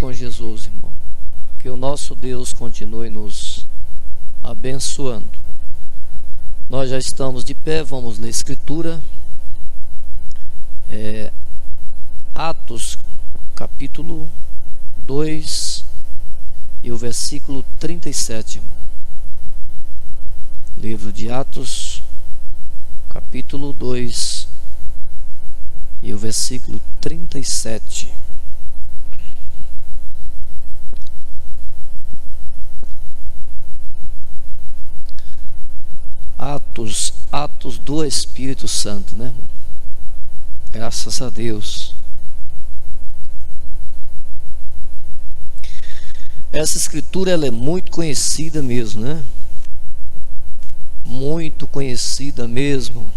Com Jesus, irmão. Que o nosso Deus continue nos abençoando. Nós já estamos de pé, vamos ler a Escritura. Atos, capítulo 2 e o versículo 37, irmão. Livro de Atos, capítulo 2 e o versículo 37. Atos do Espírito Santo, né, irmão? Graças a Deus. Essa escritura, ela é muito conhecida mesmo, né? Muito conhecida mesmo.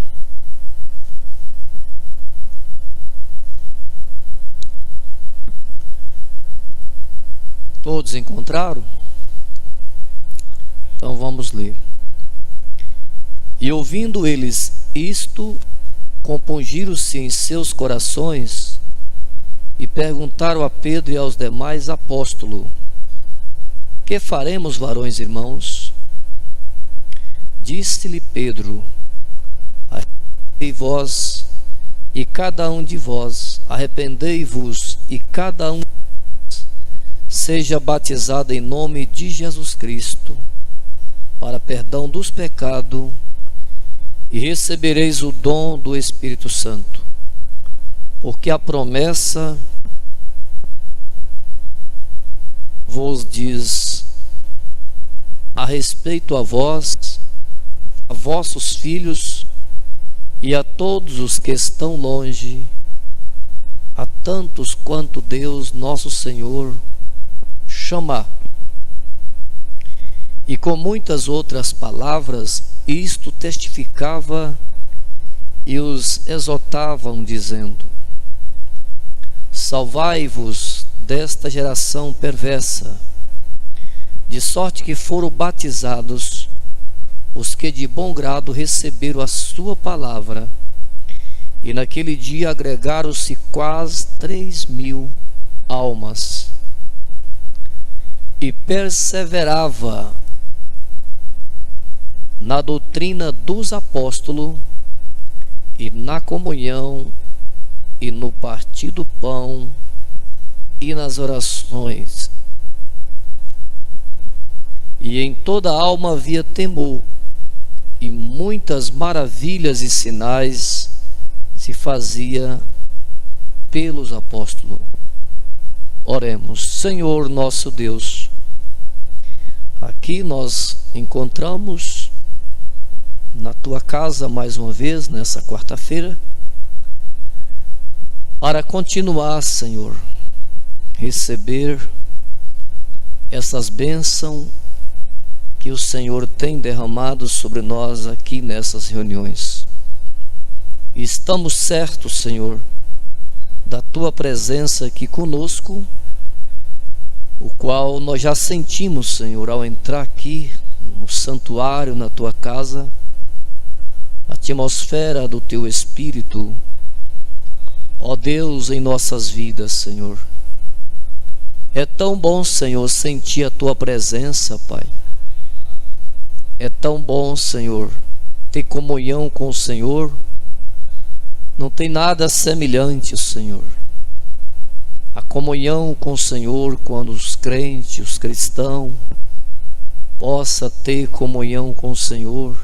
Todos encontraram? Então vamos ler. E ouvindo eles isto, compungiram-se em seus corações e perguntaram a Pedro e aos demais apóstolos: que faremos, varões irmãos? Disse-lhe Pedro: arrependei-vos e cada um de vós, arrependei-vos e cada um de vós seja batizado em nome de Jesus Cristo para perdão dos pecados, e recebereis o dom do Espírito Santo, porque a promessa vos diz a respeito a vós, a vossos filhos e a todos os que estão longe, a tantos quanto Deus nosso Senhor chamar. E com muitas outras palavras isto testificava e os exortavam, dizendo: salvai-vos desta geração perversa. De sorte que foram batizados os que de bom grado receberam a sua palavra, e naquele dia agregaram-se quase 3.000 almas. E perseverava na doutrina dos apóstolos, e na comunhão, e no partir do pão, e nas orações. E em toda a alma havia temor, e muitas maravilhas e sinais se fazia pelos apóstolos. Oremos. Senhor nosso Deus, aqui nós encontramos na tua casa mais uma vez nessa quarta-feira para continuar, Senhor, receber essas bênçãos que o Senhor tem derramado sobre nós aqui nessas reuniões. E estamos certos, Senhor, da tua presença aqui conosco, o qual nós já sentimos, Senhor, ao entrar aqui no santuário, na tua casa, a atmosfera do teu Espírito, ó Deus, em nossas vidas, Senhor. É tão bom, Senhor, sentir a tua presença, Pai. É tão bom, Senhor, ter comunhão com o Senhor. Não tem nada semelhante, Senhor. A comunhão com o Senhor, quando os crentes, os cristãos, possa ter comunhão com o Senhor.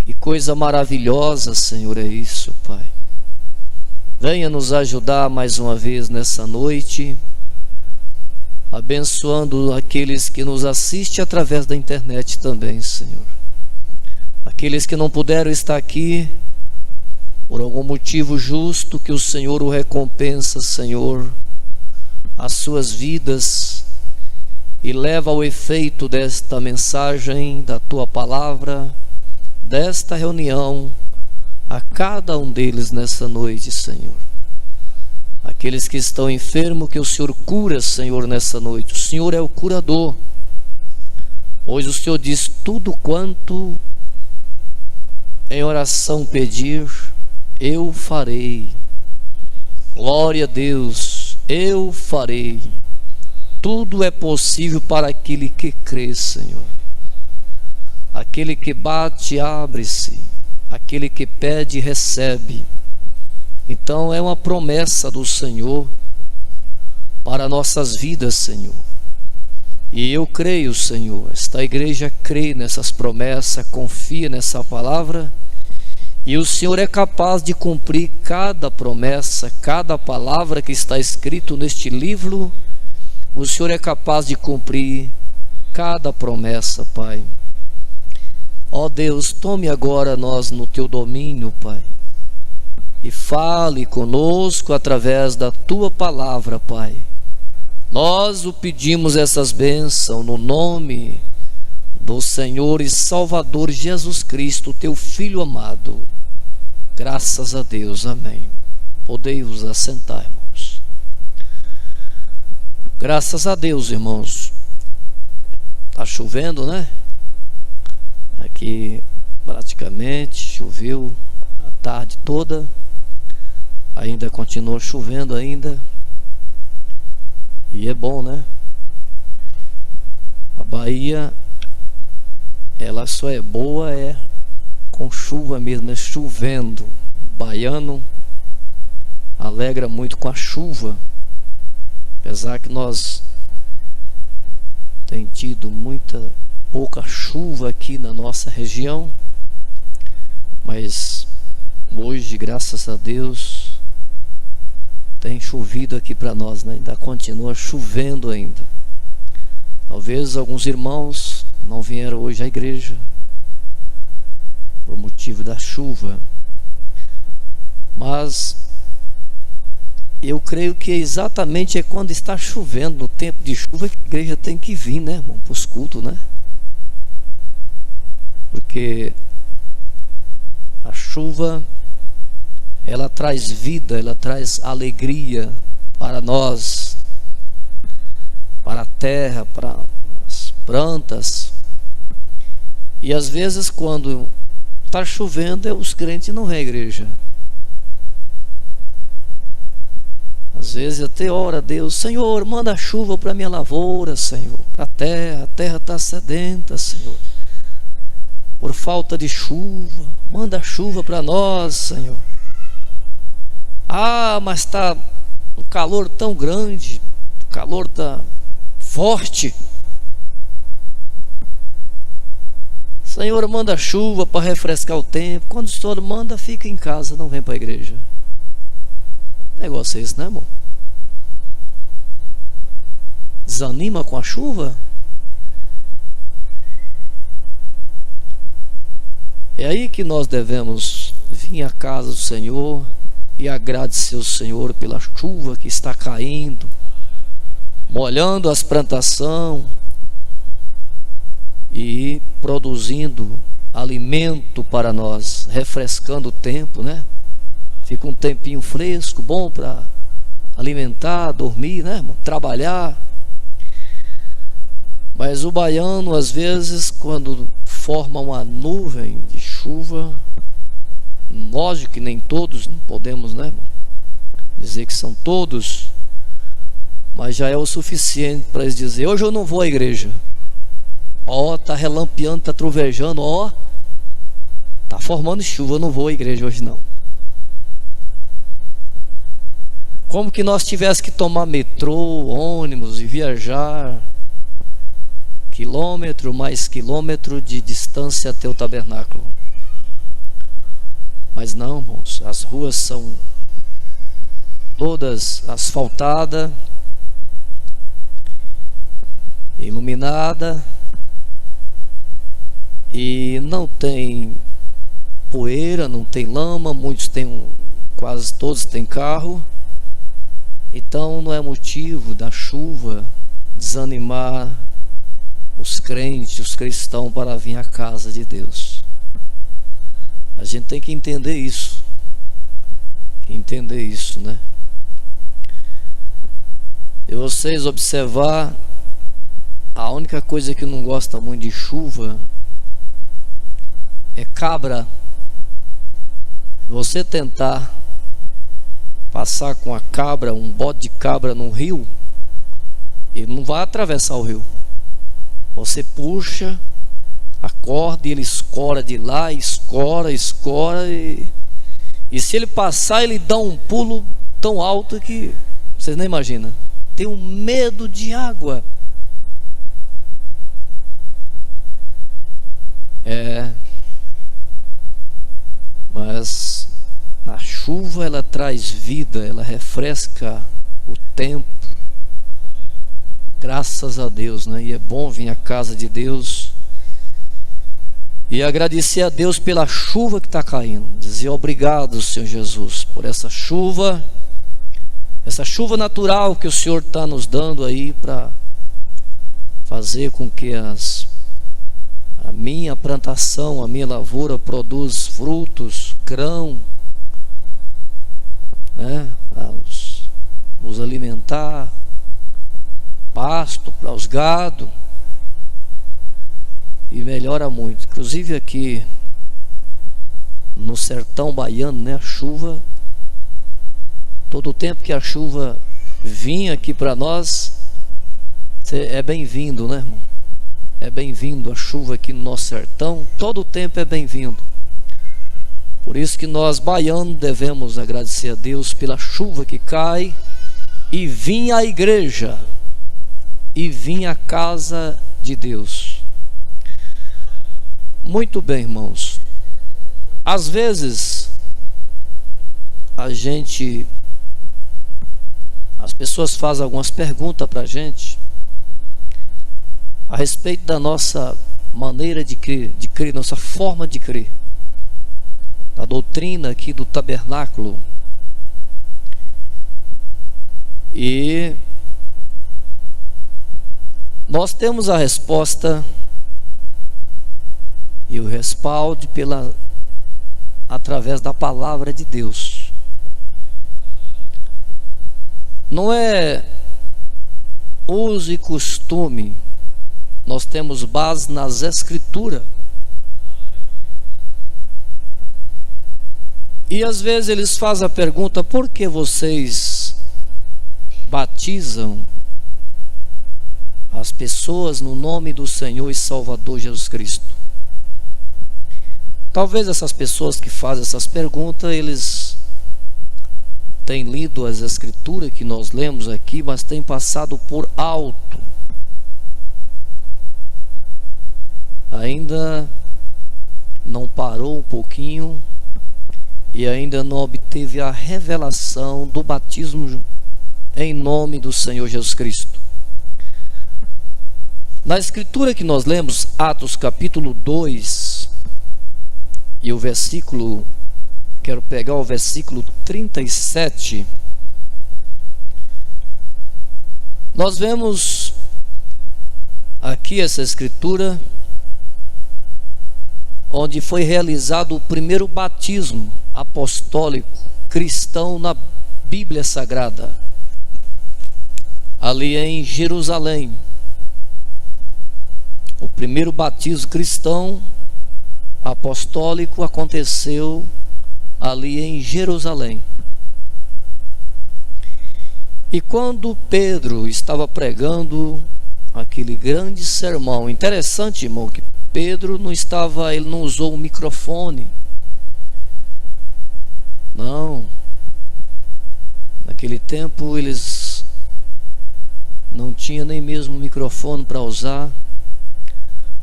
Que coisa maravilhosa, Senhor, é isso, Pai. Venha nos ajudar mais uma vez nessa noite, abençoando aqueles que nos assistem através da internet também, Senhor. Aqueles que não puderam estar aqui, por algum motivo justo, que o Senhor o recompensa, Senhor, as suas vidas, e leva ao efeito desta mensagem, da Tua palavra, desta reunião, a cada um deles nessa noite, Senhor. Aqueles que estão enfermos, que o Senhor cura, Senhor, nessa noite. O Senhor é o curador. Hoje o Senhor diz: tudo quanto em oração pedir, eu farei. Glória a Deus, eu farei. Tudo é possível para aquele que crê, Senhor. Aquele que bate, abre-se. Aquele que pede, recebe. Então é uma promessa do Senhor para nossas vidas, Senhor. E eu creio, Senhor, esta igreja crê nessas promessas, confia nessa palavra, e o Senhor é capaz de cumprir cada promessa, cada palavra que está escrito neste livro. O Senhor é capaz de cumprir cada promessa, Pai. Ó Deus, tome agora nós no Teu domínio, Pai, e fale conosco através da Tua palavra, Pai. Nós o pedimos essas bênçãos no nome do Senhor e Salvador Jesus Cristo, Teu Filho amado. Graças a Deus, amém. Podei-vos assentar, irmãos. Graças a Deus, irmãos. Está chovendo, né? Aqui praticamente choveu a tarde toda. Ainda continua chovendo ainda. E é bom, né? A Bahia, ela só é boa com chuva mesmo, é chovendo. O baiano alegra muito com a chuva. Apesar que nós tem tido pouca chuva aqui na nossa região, mas hoje, graças a Deus, tem chovido aqui para nós, né? Ainda continua chovendo ainda. Talvez alguns irmãos não vieram hoje à igreja por motivo da chuva, mas eu creio que exatamente é quando está chovendo, no tempo de chuva, que a igreja tem que vir, né, irmão, para os cultos, né? Porque a chuva, ela traz vida, ela traz alegria para nós, para a terra, para as plantas. E às vezes quando está chovendo, os crentes não vêm à igreja. Às vezes até ora a Deus: Senhor, manda chuva para minha lavoura, Senhor, para a terra está sedenta, Senhor, por falta de chuva, manda chuva para nós, Senhor. Ah, mas está um calor tão grande, o calor está forte. Senhor, manda chuva para refrescar o tempo. Quando o Senhor manda, fica em casa, não vem para a igreja. Negócio é esse, né, irmão? Desanima com a chuva? É aí que nós devemos vir à casa do Senhor e agradecer ao Senhor pela chuva que está caindo, molhando as plantações e produzindo alimento para nós, refrescando o tempo, né? Fica um tempinho fresco, bom para alimentar, dormir, né, irmão? Trabalhar. Mas o baiano, às vezes, quando forma uma nuvem de chuva, lógico que nem todos, não podemos, né, irmão, dizer que são todos, mas já é o suficiente para eles dizer: hoje eu não vou à igreja. Ó, tá relampeando, tá trovejando, ó, tá formando chuva, eu não vou à igreja hoje não. Como que nós tivéssemos que tomar metrô, ônibus e viajar quilômetro mais quilômetro de distância até o tabernáculo. Mas não, irmãos, as ruas são todas asfaltadas, iluminada, e não tem poeira, não tem lama, quase todos têm carro. Então não é motivo da chuva desanimar os crentes, os cristãos para vir à casa de Deus. A gente tem que entender isso. Né? E vocês observar, a única coisa que não gosta muito de chuva é cabra. Você tentar passar com a cabra, um bode de cabra num rio, ele não vai atravessar o rio. Você puxa a corda e ele escora de lá, escora e se ele passar, ele dá um pulo tão alto que vocês nem imaginam. Tem um medo de água. Mas a chuva ela traz vida, ela refresca o tempo. Graças a Deus, né? E é bom vir à casa de Deus e agradecer a Deus pela chuva que está caindo. Dizer obrigado, Senhor Jesus, por essa chuva natural que o Senhor está nos dando aí para fazer com que a minha plantação, a minha lavoura produza frutos, grão, né? Para nos alimentar, pasto para os gado, e melhora muito. Inclusive aqui no sertão baiano, né, a chuva, todo o tempo que a chuva vinha aqui para nós, é bem-vindo, né, irmão? É bem-vindo a chuva aqui no nosso sertão, todo o tempo é bem-vindo. Por isso que nós baianos devemos agradecer a Deus pela chuva que cai e vir à igreja, e vir à casa de Deus. Muito bem, irmãos. Às vezes as pessoas fazem algumas perguntas para a gente a respeito da nossa maneira de crer, nossa forma de crer, da doutrina aqui do tabernáculo. E nós temos a resposta e o respaldo através da palavra de Deus. Não é uso e costume, nós temos base nas Escrituras. E às vezes eles fazem a pergunta: por que vocês batizam as pessoas no nome do Senhor e Salvador Jesus Cristo? Talvez essas pessoas que fazem essas perguntas, eles têm lido as Escrituras que nós lemos aqui, mas têm passado por alto. Ainda não parou um pouquinho e ainda não obteve a revelação do batismo em nome do Senhor Jesus Cristo. Na escritura que nós lemos, Atos capítulo 2, e quero pegar o versículo 37, nós vemos aqui essa escritura onde foi realizado o primeiro batismo apostólico cristão na Bíblia Sagrada, ali em Jerusalém. O primeiro batismo cristão apostólico aconteceu ali em Jerusalém. E quando Pedro estava pregando aquele grande sermão, interessante, irmão, que Pedro ele não usou um microfone. Não. Naquele tempo eles não tinham nem mesmo microfone para usar.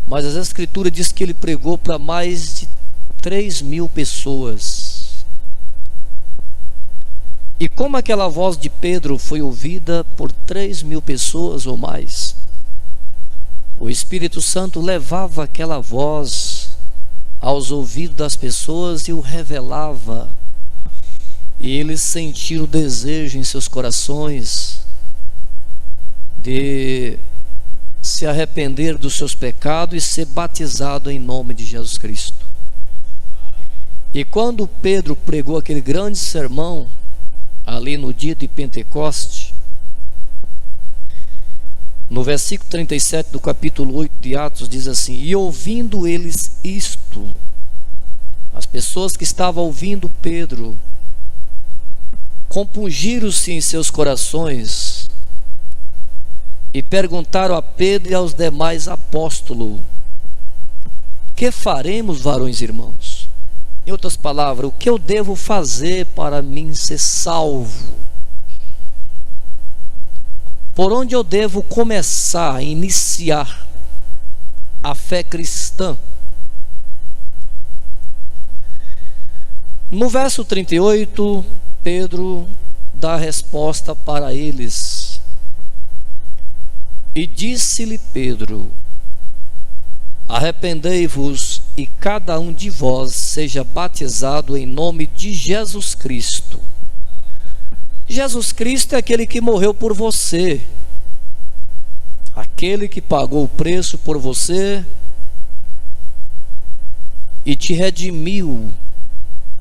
mas as Escrituras diz que ele pregou para mais de 3.000 pessoas. E como aquela voz de Pedro foi ouvida por 3.000 pessoas ou mais, o Espírito Santo levava aquela voz aos ouvidos das pessoas e o revelava. E eles sentiram o desejo em seus corações de se arrepender dos seus pecados e ser batizado em nome de Jesus Cristo. E quando Pedro pregou aquele grande sermão ali no dia de Pentecoste, no versículo 37 do capítulo 8 de Atos diz assim: e ouvindo eles isto, as pessoas que estavam ouvindo Pedro compungiram-se em seus corações e perguntaram a Pedro e aos demais apóstolos: que faremos, varões irmãos? Em outras palavras, o que eu devo fazer para mim ser salvo? Por onde eu devo começar a iniciar a fé cristã? No verso 38, Pedro dá a resposta para eles. E disse-lhe Pedro: arrependei-vos e cada um de vós seja batizado em nome de Jesus Cristo. Jesus Cristo é aquele que morreu por você, aquele que pagou o preço por você e te redimiu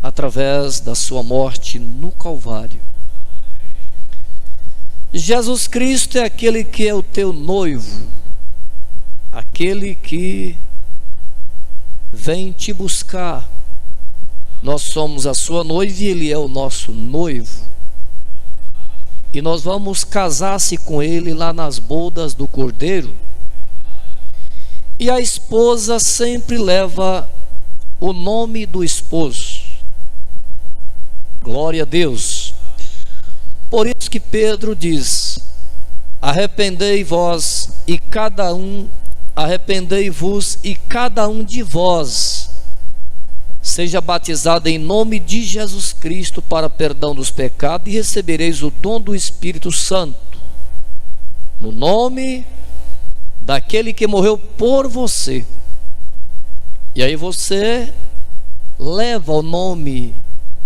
através da sua morte no Calvário. Jesus Cristo é aquele que é o teu noivo, aquele que vem te buscar. Nós somos a sua noiva e ele é o nosso noivo. E nós vamos casar-se com ele lá nas bodas do Cordeiro. E a esposa sempre leva o nome do esposo. Glória a Deus. Por isso que Pedro diz: arrependei-vos e cada um de vós seja batizado em nome de Jesus Cristo para perdão dos pecados, e recebereis o dom do Espírito Santo, no nome daquele que morreu por você. E aí você leva o nome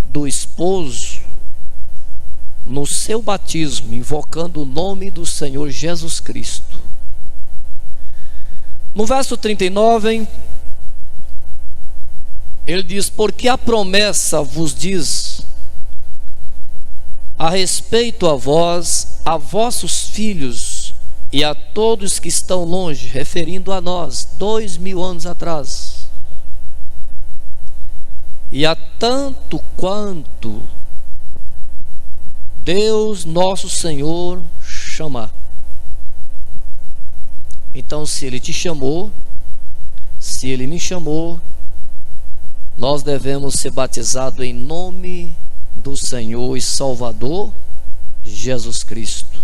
do esposo no seu batismo, invocando o nome do Senhor Jesus Cristo. No verso 39, ele diz: porque a promessa vos diz a respeito a vós, a vossos filhos e a todos que estão longe, referindo a nós, 2000 anos atrás, e a tanto quanto Deus nosso Senhor chamar. Então, se Ele te chamou, se Ele me chamou, nós devemos ser batizados em nome do Senhor e Salvador Jesus Cristo.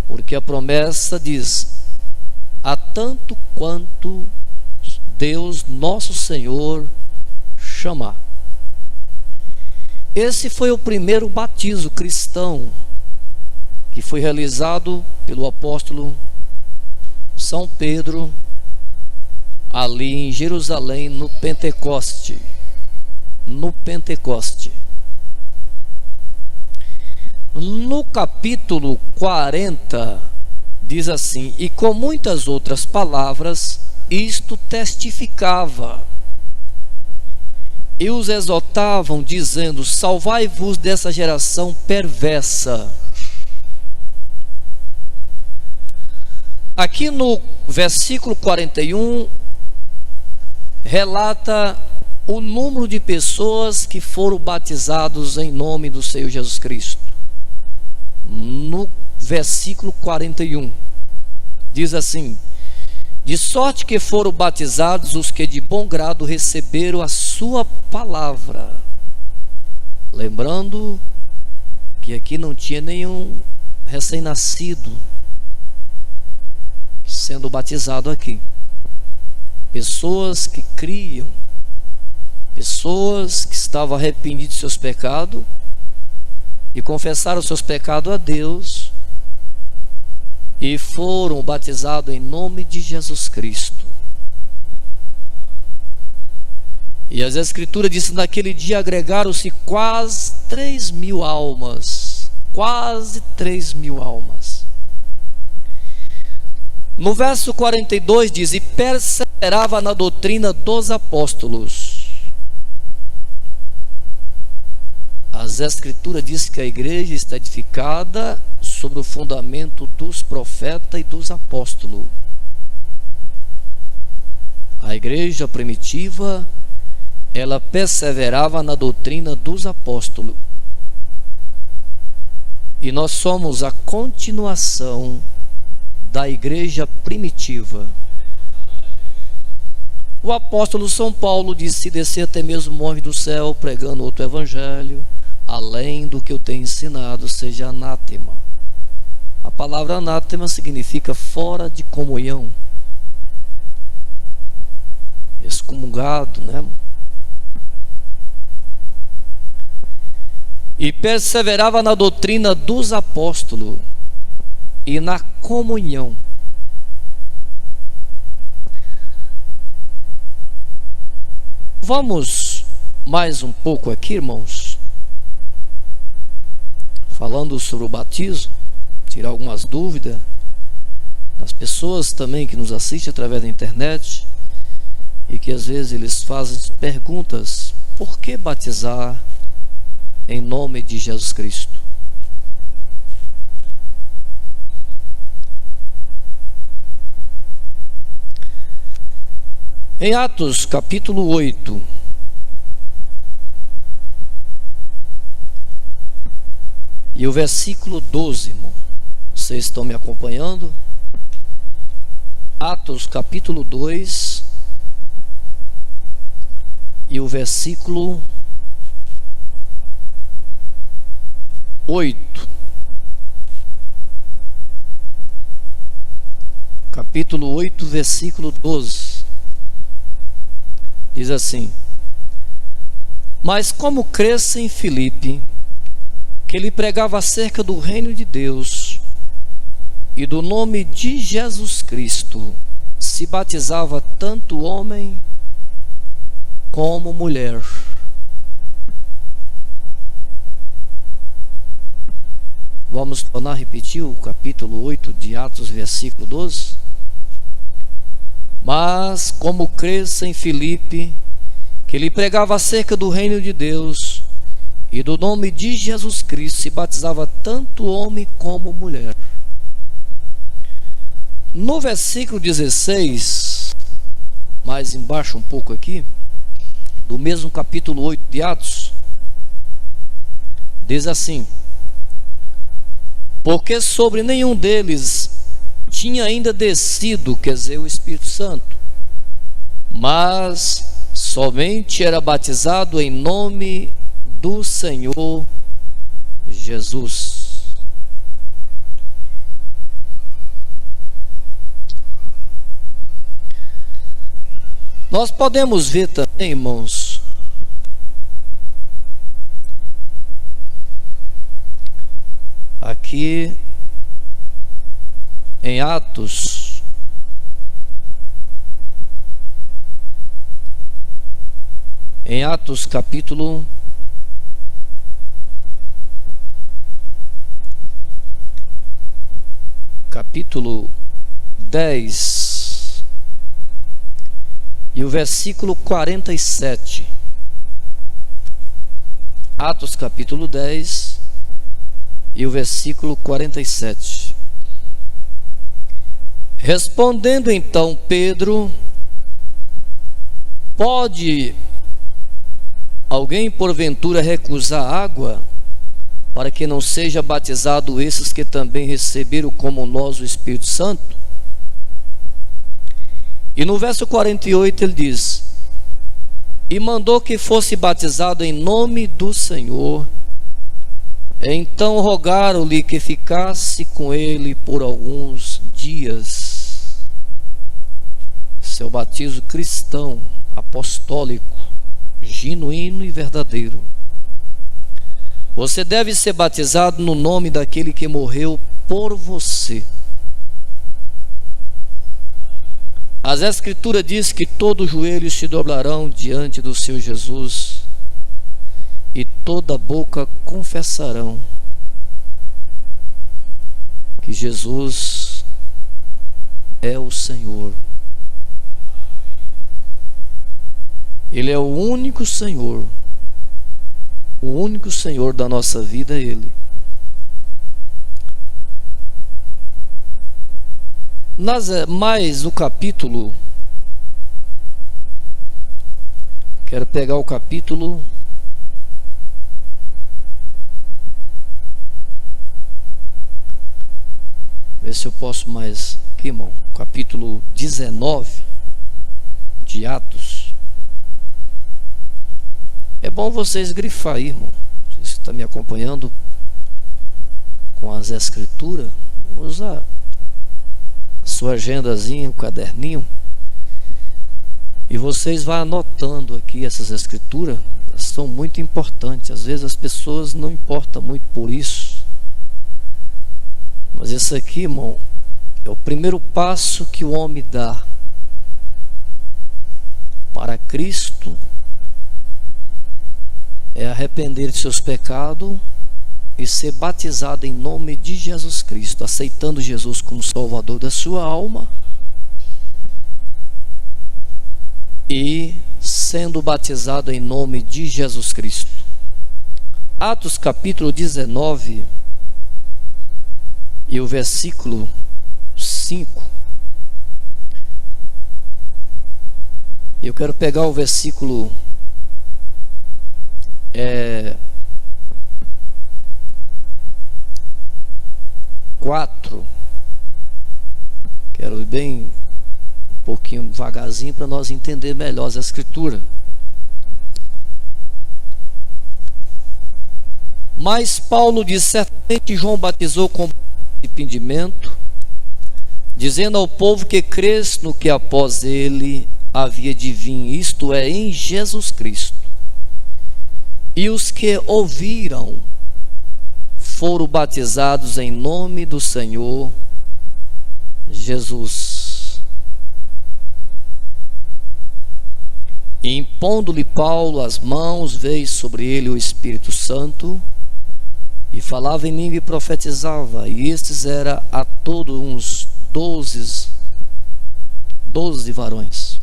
Porque a promessa diz: a tanto quanto Deus nosso Senhor chamar. Esse foi o primeiro batismo cristão que foi realizado pelo apóstolo São Pedro ali em Jerusalém no Pentecoste. No capítulo 40 diz assim: e com muitas outras palavras isto testificava e os exortavam, dizendo: salvai-vos dessa geração perversa. Aqui no versículo 41 relata o número de pessoas que foram batizados em nome do Senhor Jesus Cristo. No versículo 41 diz assim: de sorte que foram batizados os que de bom grado receberam a sua palavra. Lembrando que aqui não tinha nenhum recém-nascido, sendo batizado aqui. Pessoas que criam, pessoas que estavam arrependidas de seus pecados e confessaram seus pecados a Deus e foram batizados em nome de Jesus Cristo. E as Escrituras dizem: naquele dia agregaram-se quase 3.000 almas. Quase 3.000 almas. No verso 42 diz: e perseverava na doutrina dos apóstolos. As Escrituras dizem que a igreja está edificada sobre o fundamento dos profetas e dos apóstolos. A igreja primitiva, ela perseverava na doutrina dos apóstolos. E nós somos a continuação da igreja primitiva. O apóstolo São Paulo disse: descer até mesmo o anjo do céu pregando outro evangelho, além do que eu tenho ensinado, seja anátema. A palavra anátema significa fora de comunhão, excomungado, né? E perseverava na doutrina dos apóstolos e na comunhão. Vamos mais um pouco aqui, irmãos, falando sobre o batismo, tirar algumas dúvidas das pessoas também que nos assistem através da internet e que às vezes eles fazem perguntas: por que batizar em nome de Jesus Cristo? Em Atos capítulo 8, e o versículo 12, irmão, vocês estão me acompanhando? Atos capítulo 2 e o versículo 8. Capítulo 8, versículo 12. Diz assim: mas como cresce em Filipe, que ele pregava acerca do reino de Deus e do nome de Jesus Cristo, se batizava tanto homem como mulher. Vamos tornar a repetir o capítulo 8 de Atos, versículo 12. Mas como cresce em Filipe, que ele pregava acerca do reino de Deus e do nome de Jesus Cristo, se batizava tanto homem como mulher. No versículo 16, mais embaixo um pouco aqui, do mesmo capítulo 8 de Atos, diz assim: porque sobre nenhum deles tinha ainda descido, quer dizer, o Espírito Santo, mas somente era batizado em nome do Senhor Jesus. Nós podemos ver também, irmãos, aqui em Atos, capítulo 10 e o versículo 47. Atos capítulo 10 e o versículo 47. Respondendo então Pedro: pode alguém porventura recusar água para que não seja batizado esses que também receberam como nós o Espírito Santo? E no verso 48 ele diz: e mandou que fosse batizado em nome do Senhor. Então rogaram-lhe que ficasse com ele por alguns dias. Esse é o batismo cristão, apostólico, genuíno e verdadeiro. Você deve ser batizado no nome daquele que morreu por você. As Escrituras diz que todo joelho se doblarão diante do Senhor Jesus e toda boca confessarão que Jesus é o Senhor. Ele é o único Senhor. O único Senhor da nossa vida é Ele. Mais o capítulo, quero pegar o capítulo ver se eu posso mais aqui, irmão, capítulo 19 de Atos. É bom vocês grifar aí, irmão. Você está me acompanhando com as Escrituras, usa sua agendazinha, o caderninho, e vocês vão anotando aqui essas Escrituras. Elas são muito importantes. Às vezes as pessoas não importam muito por isso, mas isso aqui, irmão, é o primeiro passo que o homem dá para Cristo. É arrepender de seus pecados e ser batizado em nome de Jesus Cristo, aceitando Jesus como Salvador da sua alma e sendo batizado em nome de Jesus Cristo. Atos capítulo 19 e o versículo 5. Eu quero pegar o versículo 4. Quero ir bem um pouquinho devagarzinho para nós entender melhor a Escritura. Mas Paulo diz: certamente João batizou com arrependimento, dizendo ao povo que cresce no que após ele havia de vir, isto é, em Jesus Cristo. E os que ouviram foram batizados em nome do Senhor Jesus. E impondo-lhe Paulo as mãos, veio sobre ele o Espírito Santo, e falava em língua e profetizava. E estes eram a todos uns 12 varões.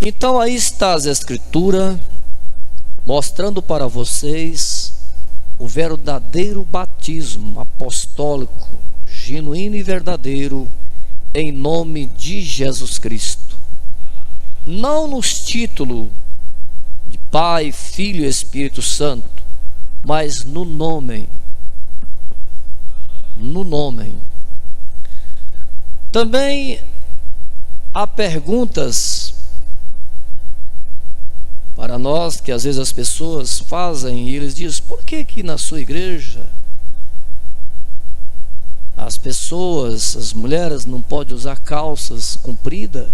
Então aí está as Escrituras mostrando para vocês o verdadeiro batismo apostólico, genuíno e verdadeiro, em nome de Jesus Cristo. Não nos títulos de Pai, Filho e Espírito Santo, mas no nome. No nome. Também há perguntas para nós que às vezes as pessoas fazem, e eles dizem: por que na sua igreja as pessoas, as mulheres não podem usar calças compridas?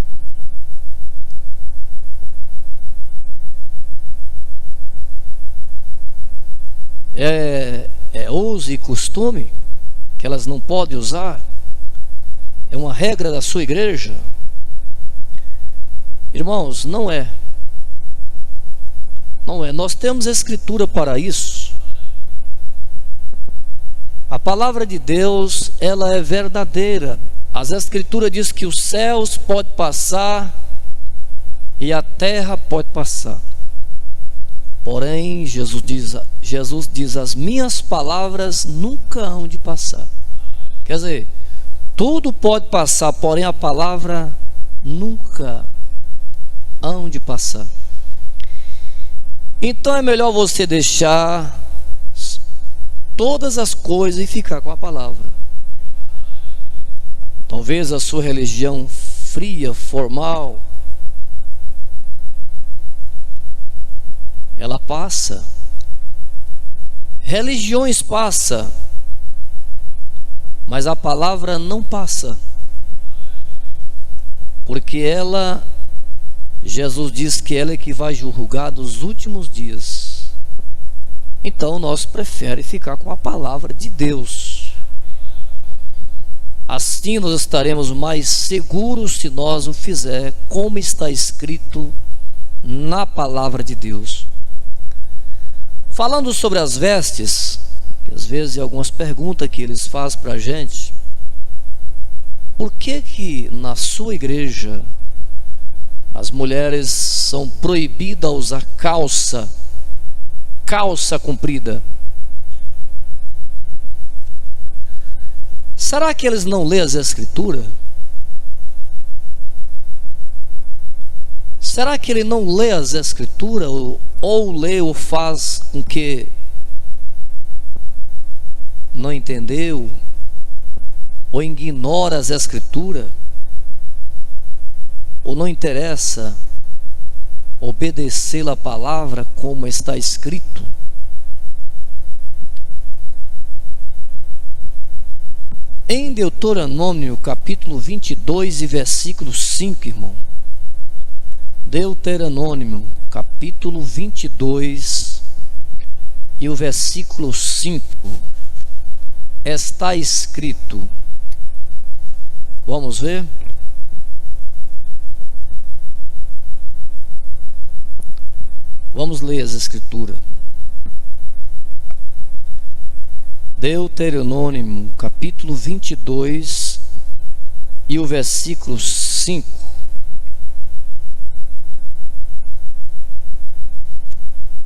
É uso e costume que elas não podem usar? É uma regra da sua igreja? Irmãos, não é. Não é. Nós temos Escritura para isso. A palavra de Deus, ela é verdadeira. As Escrituras diz que os céus podem passar e a terra pode passar. Porém, Jesus diz: as minhas palavras nunca hão de passar. Quer dizer, tudo pode passar, porém a palavra nunca hão de passar. Então é melhor você deixar todas as coisas e ficar com a palavra. Talvez a sua religião fria, formal, ela passa. Religiões passam, mas a palavra não passa. porque ela, Jesus diz que ela é que vai julgar dos últimos dias. Então nós preferimos ficar com a palavra de Deus. Assim nós estaremos mais seguros se nós o fizer como está escrito na palavra de Deus. Falando sobre as vestes, que às vezes algumas perguntas que eles fazem para a gente: por que na sua igreja as mulheres são proibidas a usar calça comprida? Será que eles não lêem as Escrituras? Será que ele não lê as Escrituras, ou lê ou faz com que não entendeu, ou ignora as Escrituras, ou não interessa obedecer a palavra como está escrito? Em Deuteronômio capítulo 22 e versículo 5, irmão. Deuteronômio capítulo 22 e o versículo 5 está escrito. Vamos ver? Vamos ler as Escrituras. Deuteronômio capítulo 22 e o versículo 5.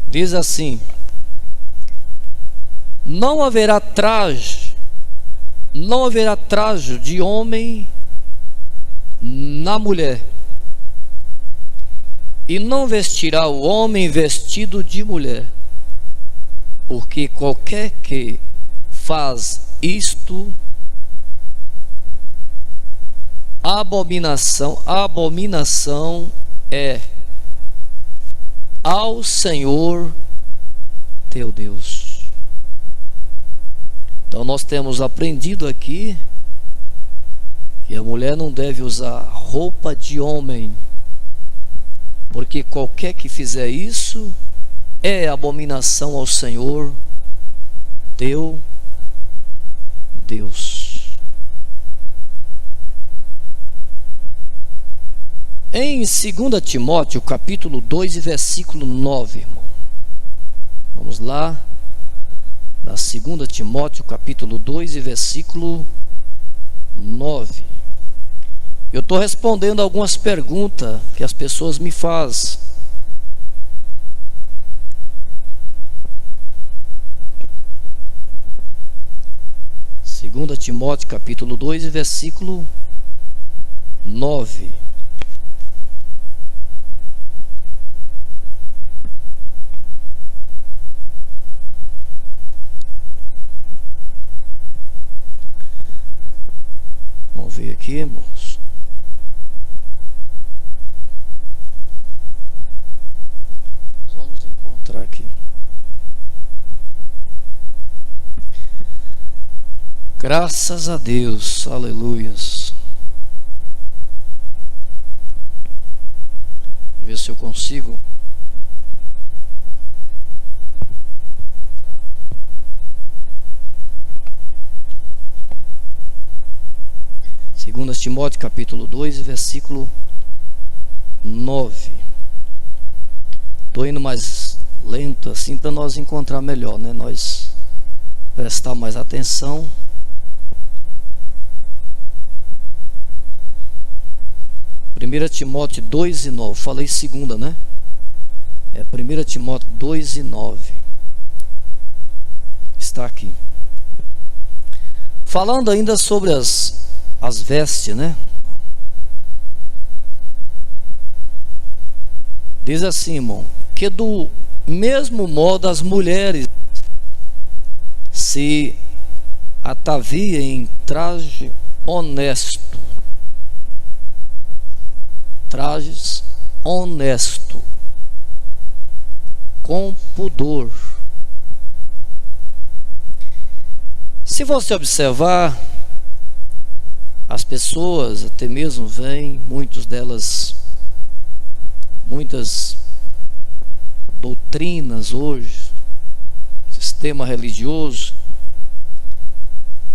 Diz assim: não haverá traje de homem na mulher, e não vestirá o homem vestido de mulher, porque qualquer que faz isto, abominação é ao Senhor teu Deus. Então nós temos aprendido aqui que a mulher não deve usar roupa de homem, porque qualquer que fizer isso é abominação ao Senhor teu Deus. Em 2 Timóteo capítulo 2 e versículo 9, irmão. Vamos lá. Na 2 Timóteo capítulo 2 e versículo 9. Eu estou respondendo algumas perguntas que as pessoas me fazem. Segunda Timóteo capítulo 2 e versículo 9. Vamos ver aqui, irmãos. Nós vamos encontrar aqui. Graças a Deus, aleluias. Ver se eu consigo. Segunda Timóteo capítulo 2, versículo 9. Estou indo mais lento assim para nós encontrar melhor, né? Nós prestar mais atenção. 1 Timóteo 2 e 9. Falei segunda, né? É 1 Timóteo 2 e 9. Está aqui. Falando ainda sobre as vestes, né? Diz assim, irmão, que do mesmo modo as mulheres se ataviem em traje honesto. Trajes honesto, com pudor. Se você observar, As pessoas até mesmo veem, muitas doutrinas hoje, sistema religioso,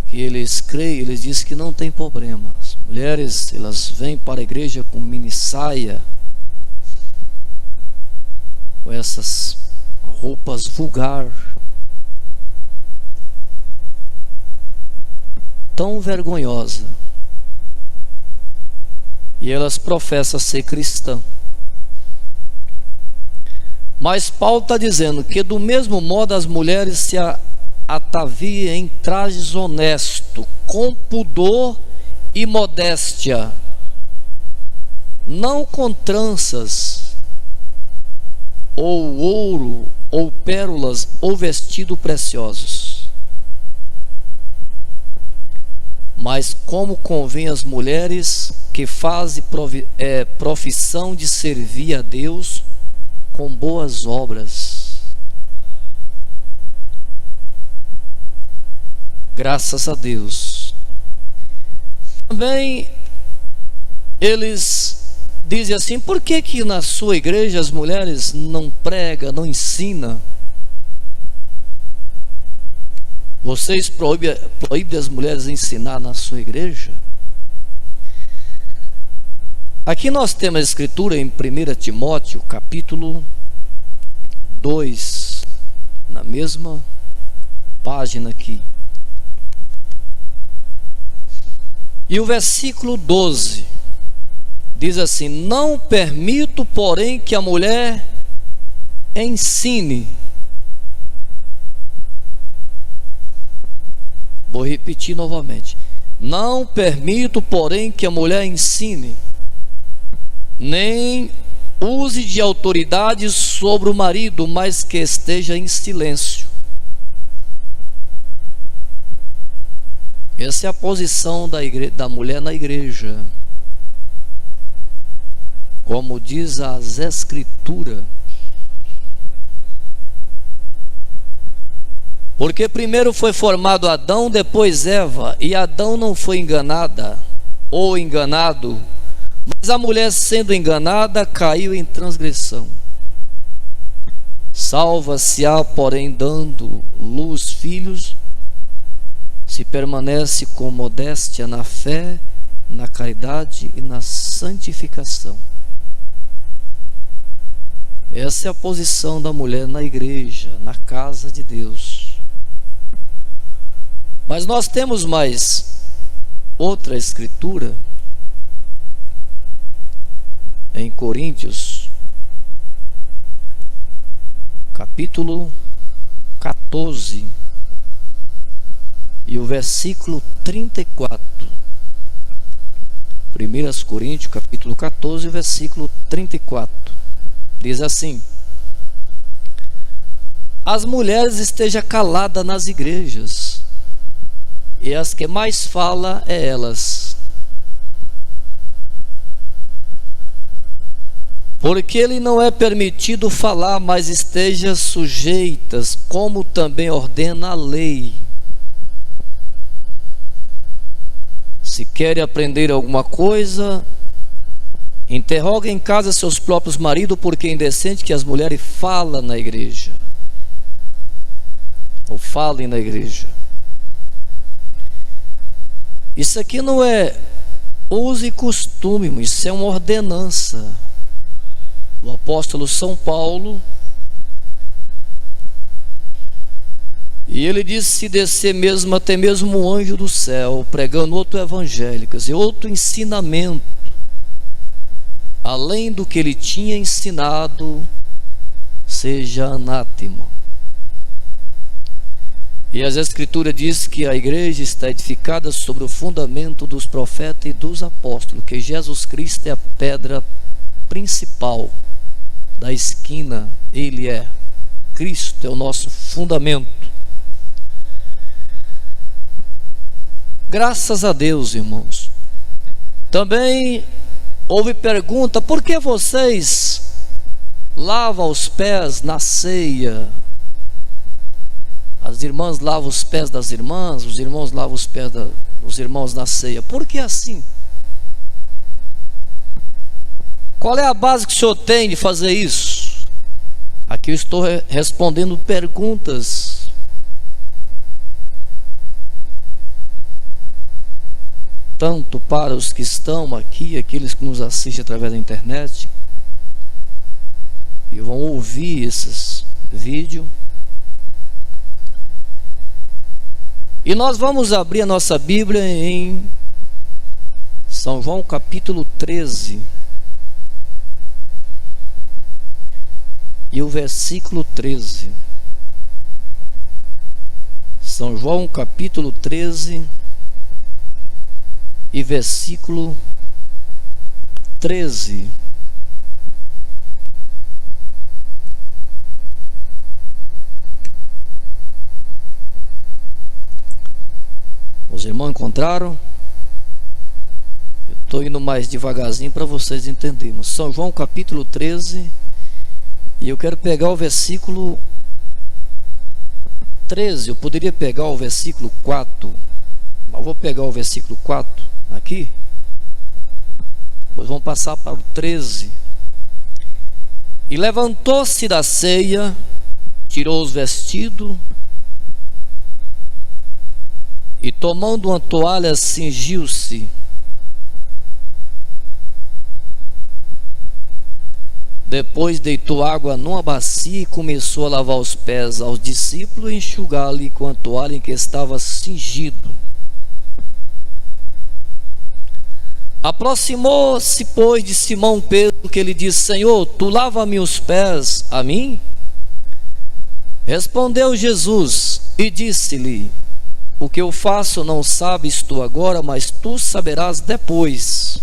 que eles creem, eles dizem que não tem problema. As mulheres, elas vêm para a igreja com mini saia, com essas roupas vulgar, tão vergonhosa, e elas professam ser cristã. Mas Paulo está dizendo que do mesmo modo as mulheres se ataviem em trajes honestos, com pudor e modéstia, não com tranças, ou ouro, ou pérolas, ou vestidos preciosos, mas como convém às mulheres que fazem profissão de servir a Deus com boas obras. Graças a Deus. Também eles dizem assim: por que na sua igreja as mulheres não pregam, não ensinam? Vocês proíbem as mulheres ensinar na sua igreja? Aqui nós temos a escritura em 1 Timóteo capítulo 2, na mesma página aqui. E o versículo 12 diz assim: não permito, porém, que a mulher ensine. Vou repetir novamente: não permito, porém, que a mulher ensine, nem use de autoridade sobre o marido, mas que esteja em silêncio. Essa é a posição da mulher na igreja, como diz as Escrituras. Porque primeiro foi formado Adão, depois Eva, e Adão não foi enganada ou enganado, mas a mulher, sendo enganada, caiu em transgressão. Salva-se-á, porém, dando luz filhos, se permanece com modéstia na fé, na caridade e na santificação. Essa é a posição da mulher na igreja, na casa de Deus. Mas nós temos mais outra escritura em Coríntios, capítulo 14, e o versículo 34. 1 Coríntios, capítulo 14, versículo 34. Diz assim: as mulheres estejam caladas nas igrejas, e as que mais falam é elas. Porque lhe não é permitido falar, mas estejam sujeitas, como também ordena a lei. Se querem aprender alguma coisa, interroguem em casa seus próprios maridos, porque é indecente que as mulheres falem na igreja, ou falem na igreja. Isso aqui não é uso e costume, isso é uma ordenança. O apóstolo São Paulo, e ele disse: se descer mesmo, até mesmo um anjo do céu, pregando outro evangelho, quer dizer, outro ensinamento, além do que ele tinha ensinado, seja anátema. E as Escrituras diz que a igreja está edificada sobre o fundamento dos profetas e dos apóstolos, que Jesus Cristo é a pedra principal da esquina. Ele é Cristo, é o nosso fundamento. Graças a Deus, irmãos. Também houve pergunta: por que vocês lavam os pés na ceia? As irmãs lavam os pés das irmãs, os irmãos lavam os pés dos irmãos na ceia. Por que assim? Qual é a base que o senhor tem de fazer isso? Aqui eu estou respondendo perguntas. Tanto para os que estão aqui, aqueles que nos assistem através da internet, e vão ouvir esses vídeos. E nós vamos abrir a nossa Bíblia em São João capítulo 13. E o versículo 13. São João capítulo 13 e versículo 13. Os irmãos encontraram? Eu estou indo mais devagarzinho para vocês entenderem. São João capítulo 13. E eu quero pegar o versículo 13. Eu poderia pegar o versículo 4, mas vou pegar o versículo 4 aqui. Depois vamos passar para o 13. E levantou-se da ceia, tirou os vestidos, e tomando uma toalha cingiu-se. Depois deitou água numa bacia e começou a lavar os pés aos discípulos e enxugá-los com a toalha em que estava cingido. Aproximou-se, pois, de Simão Pedro, que lhe disse: Senhor, tu lava-me os pés a mim? Respondeu Jesus e disse-lhe: O que eu faço não sabes tu agora, mas tu saberás depois.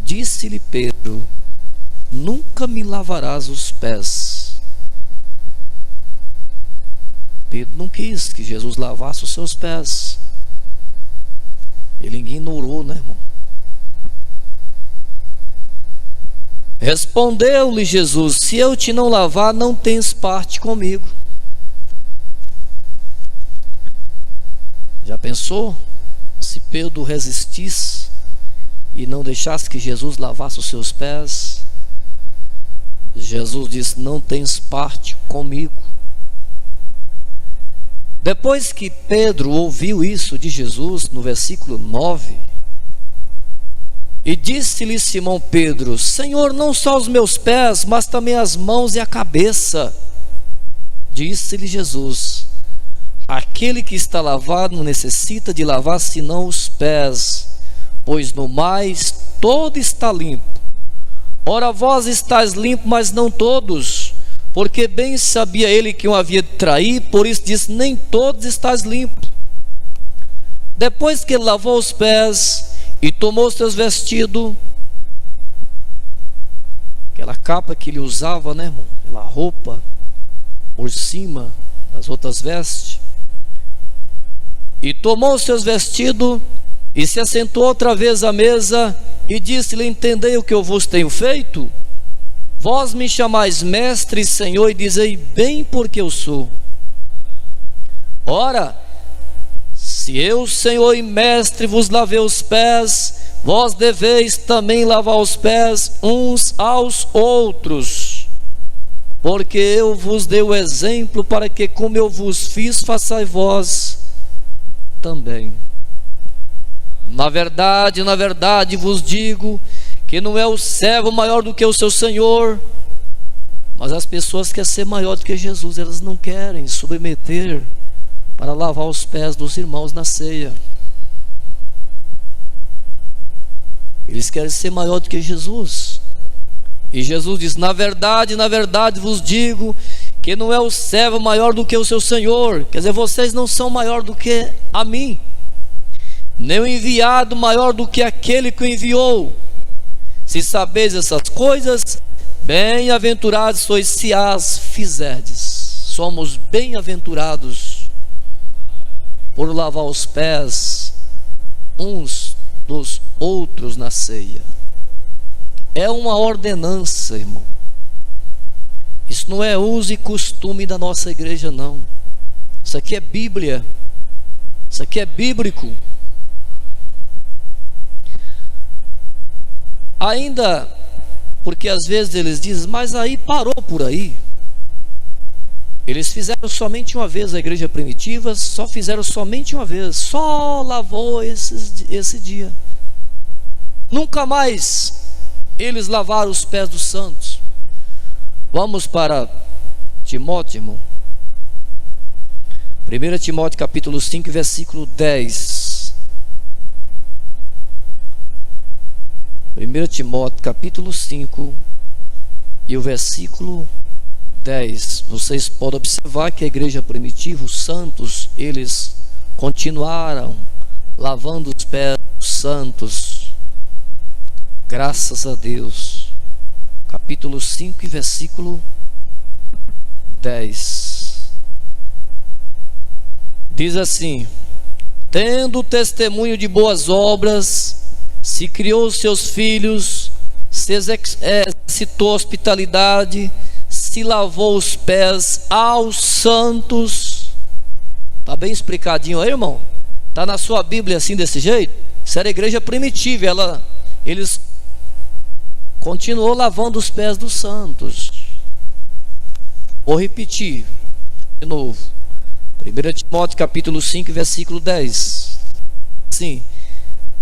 Disse-lhe Pedro: Nunca me lavarás os pés. Pedro não quis que Jesus lavasse os seus pés. Ele ignorou, né, irmão? Respondeu-lhe Jesus: Se eu te não lavar, não tens parte comigo. Já pensou se Pedro resistisse e não deixasse que Jesus lavasse os seus pés? Jesus disse: Não tens parte comigo. Depois que Pedro ouviu isso de Jesus, no versículo 9, e disse-lhe Simão Pedro: Senhor, não só os meus pés, mas também as mãos e a cabeça. Disse-lhe Jesus: Aquele que está lavado não necessita de lavar senão os pés, pois no mais todo está limpo. Ora, vós estáis limpos, mas não todos, porque bem sabia ele que um havia de trair, por isso disse: nem todos estáis limpos. Depois que ele lavou os pés e tomou seus vestidos, aquela capa que ele usava, né, irmão? Aquela roupa por cima das outras vestes, e tomou seus vestidos e se assentou outra vez à mesa e disse-lhe: Entendei o que eu vos tenho feito? Vós me chamais mestre e senhor, e dizei bem porque eu sou. Ora, se eu, senhor e mestre, vos lavei os pés, vós deveis também lavar os pés uns aos outros, porque eu vos dei o exemplo para que, como eu vos fiz, façais vós também. Na verdade vos digo que não é o servo maior do que o seu senhor, mas as pessoas querem ser maior do que Jesus. Elas não querem submeter para lavar os pés dos irmãos na ceia. Eles querem ser maior do que Jesus. E Jesus diz: na verdade vos digo que não é o servo maior do que o seu senhor. Quer dizer, vocês não são maior do que a mim, nem o enviado maior do que aquele que o enviou. Se sabeis essas coisas, bem-aventurados sois se as fizerdes. Somos bem-aventurados por lavar os pés uns dos outros na ceia. É uma ordenança, irmão. Isso não é uso e costume da nossa igreja, não. Isso aqui é Bíblia. Isso aqui é bíblico. Ainda porque às vezes eles dizem, mas aí parou por aí. Eles fizeram somente uma vez, a igreja primitiva só fizeram somente uma vez, só lavou esse dia. Nunca mais eles lavaram os pés dos santos. Vamos para Timóteo, irmão. 1 Timóteo capítulo 5, versículo 10. 1 Timóteo capítulo 5 e o versículo 10. Vocês podem observar que a igreja primitiva, os santos, eles continuaram lavando os pés dos santos. Graças a Deus. Capítulo 5 e versículo 10. Diz assim: tendo testemunho de boas obras, se criou os seus filhos, se exercitou hospitalidade, se lavou os pés aos santos. Está bem explicadinho aí, irmão? Está na sua Bíblia assim, desse jeito? Isso era a igreja primitiva, eles continuou lavando os pés dos santos. Vou repetir de novo. 1 Timóteo capítulo 5, versículo 10. Sim,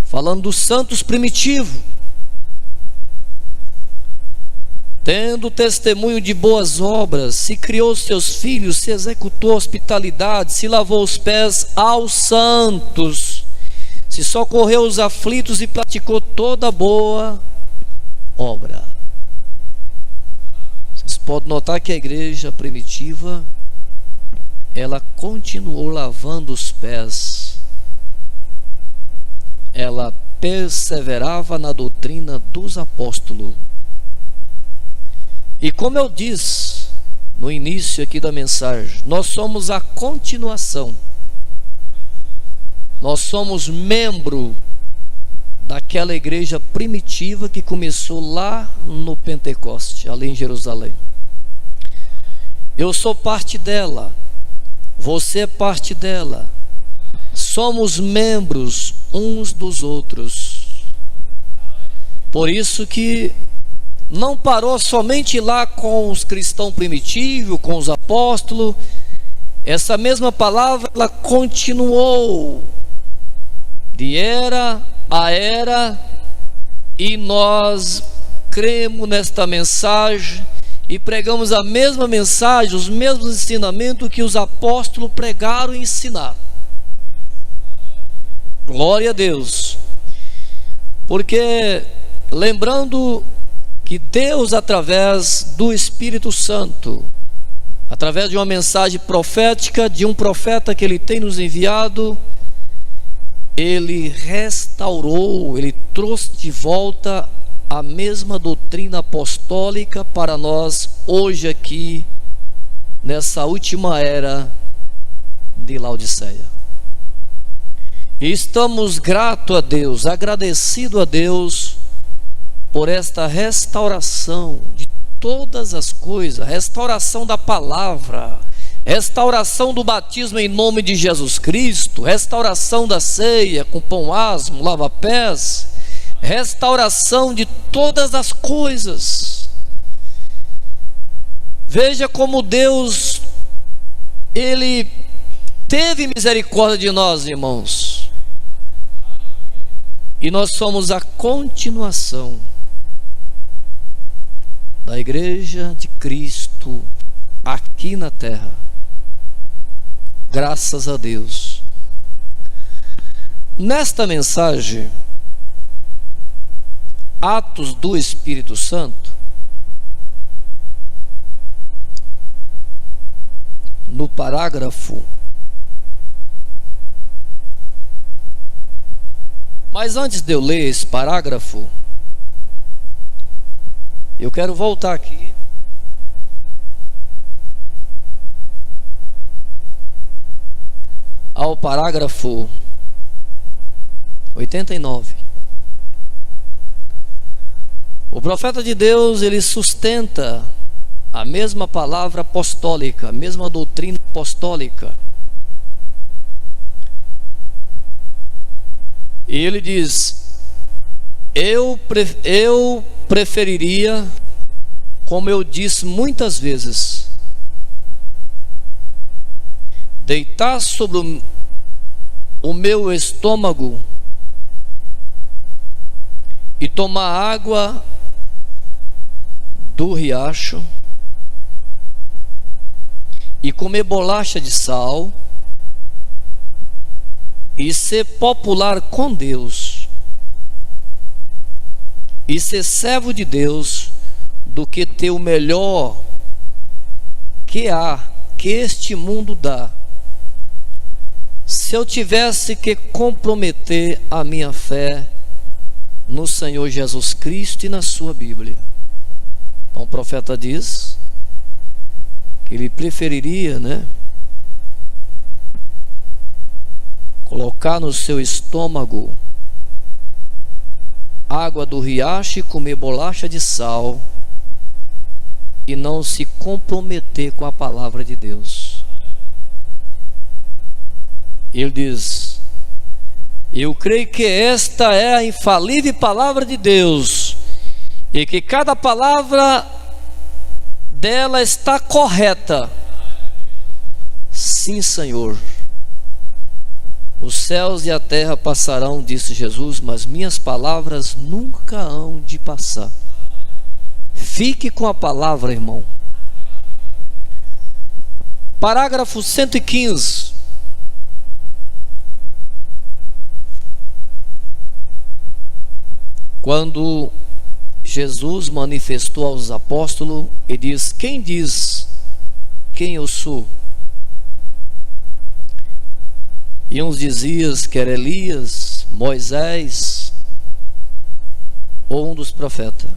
falando dos santos primitivos. Tendo testemunho de boas obras, se criou seus filhos, se executou hospitalidade, se lavou os pés aos santos, se socorreu os aflitos e praticou toda boa obra. Vocês podem notar que a igreja primitiva, ela continuou lavando os pés. Ela perseverava na doutrina dos apóstolos. E como eu disse no início aqui da mensagem, nós somos a continuação. Nós somos membro daquela igreja primitiva que começou lá no Pentecoste, ali em Jerusalém. Eu sou parte dela. Você é parte dela. Somos membros uns dos outros. Por isso que não parou somente lá com os cristãos primitivos, com os apóstolos. Essa mesma palavra, ela continuou de era a era, e nós cremos nesta mensagem e pregamos a mesma mensagem, os mesmos ensinamentos que os apóstolos pregaram e ensinaram. Glória a Deus. Porque lembrando que Deus, através do Espírito Santo, através de uma mensagem profética, de um profeta que Ele tem nos enviado, Ele restaurou, Ele trouxe de volta a mesma doutrina apostólica para nós hoje aqui, nessa última era de Laodiceia. E estamos gratos a Deus, agradecidos a Deus por esta restauração de todas as coisas, restauração da palavra, restauração do batismo em nome de Jesus Cristo, restauração da ceia com pão asmo, lava-pés, restauração de todas as coisas. Veja como Deus, Ele teve misericórdia de nós, irmãos. E nós somos a continuação da igreja de Cristo aqui na terra. Graças a Deus. Nesta mensagem, Atos do Espírito Santo, no parágrafo. Mas antes de eu ler esse parágrafo, eu quero voltar aqui ao parágrafo 89. O profeta de Deus, ele sustenta a mesma palavra apostólica, a mesma doutrina apostólica. E ele diz: Eu preferiria, como eu disse muitas vezes, deitar sobre o meu estômago e tomar água do riacho e comer bolacha de sal e ser popular com Deus e ser servo de Deus, do que ter o melhor que há, que este mundo dá. Se eu tivesse que comprometer a minha fé no Senhor Jesus Cristo e na sua Bíblia. Então o profeta diz que ele preferiria, colocar no seu estômago água do riacho e comer bolacha de sal e não se comprometer com a palavra de Deus. Ele diz: eu creio que esta é a infalível palavra de Deus e que cada palavra dela está correta. Sim, Senhor. Os céus e a terra passarão, disse Jesus, mas minhas palavras nunca hão de passar. Fique com a palavra, irmão. Parágrafo 115. Quando Jesus manifestou aos apóstolos, ele diz: quem diz quem eu sou? E uns diziam que era Elias, Moisés ou um dos profetas.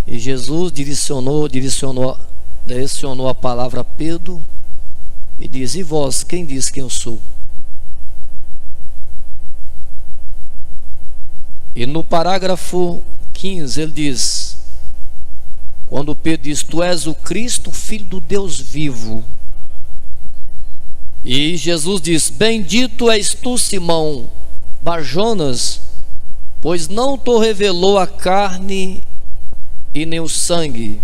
E Jesus direcionou a palavra a Pedro e diz: e vós, quem diz quem eu sou? E no parágrafo 15 ele diz, quando Pedro diz: tu és o Cristo, filho do Deus vivo. E Jesus diz: bendito és tu, Simão Barjonas, pois não te revelou a carne e nem o sangue.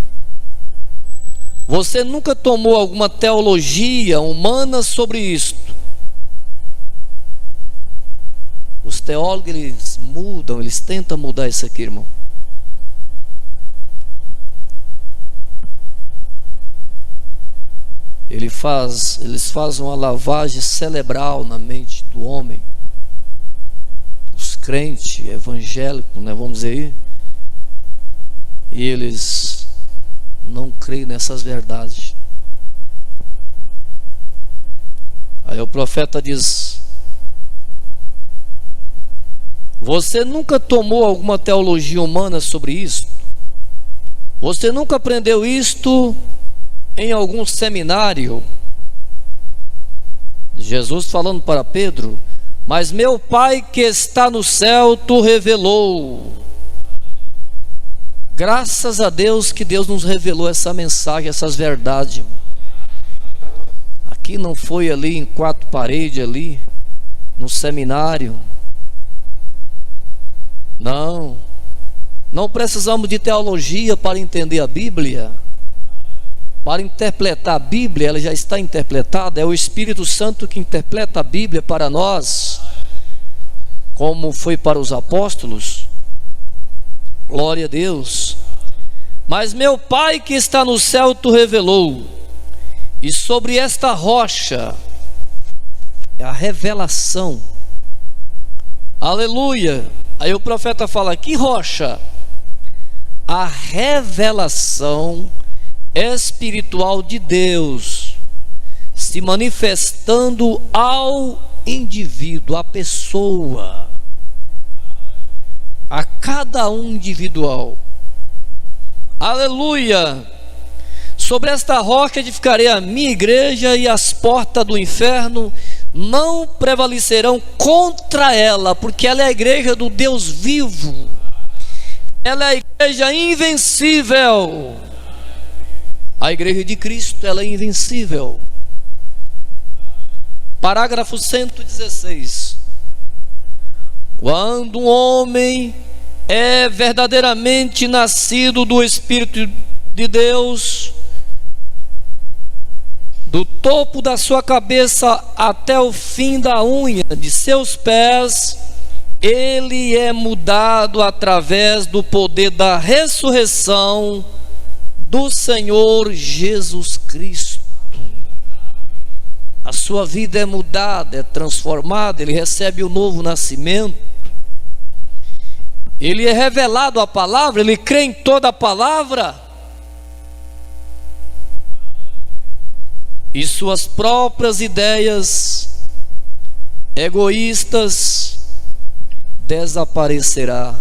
Você nunca tomou alguma teologia humana sobre isto. Os teólogos, eles mudam, eles tentam mudar isso aqui, irmão. Eles fazem uma lavagem cerebral na mente do homem. Os crentes evangélicos, vamos dizer aí, e eles não creem nessas verdades. Aí o profeta diz: você nunca tomou alguma teologia humana sobre isto? Você nunca aprendeu isto em algum seminário? Jesus falando para Pedro: mas meu Pai que está no céu tu revelou. Graças a Deus que Deus nos revelou essa mensagem, essas verdades. Aqui não foi ali em quatro paredes, ali no seminário. Não precisamos de teologia para entender a Bíblia. Para interpretar a Bíblia, ela já está interpretada. É o Espírito Santo que interpreta a Bíblia para nós, como foi para os apóstolos. Glória a Deus. Mas meu Pai que está no céu tu revelou, e sobre esta rocha, é a revelação. Aleluia. Aí o profeta fala: que rocha? A revelação espiritual de Deus se manifestando ao indivíduo, à pessoa, a cada um individual. Aleluia. Sobre esta rocha edificarei a minha igreja, e as portas do inferno não prevalecerão contra ela, porque ela é a igreja do Deus vivo. Ela é a igreja invencível. A igreja de Cristo, ela é invencível. Parágrafo 116. Quando um homem é verdadeiramente nascido do Espírito de Deus, do topo da sua cabeça até o fim da unha de seus pés, ele é mudado através do poder da ressurreição do Senhor Jesus Cristo. A sua vida é mudada, é transformada, ele recebe o novo nascimento. Ele é revelado a palavra, ele crê em toda a palavra. E suas próprias ideias egoístas desaparecerá,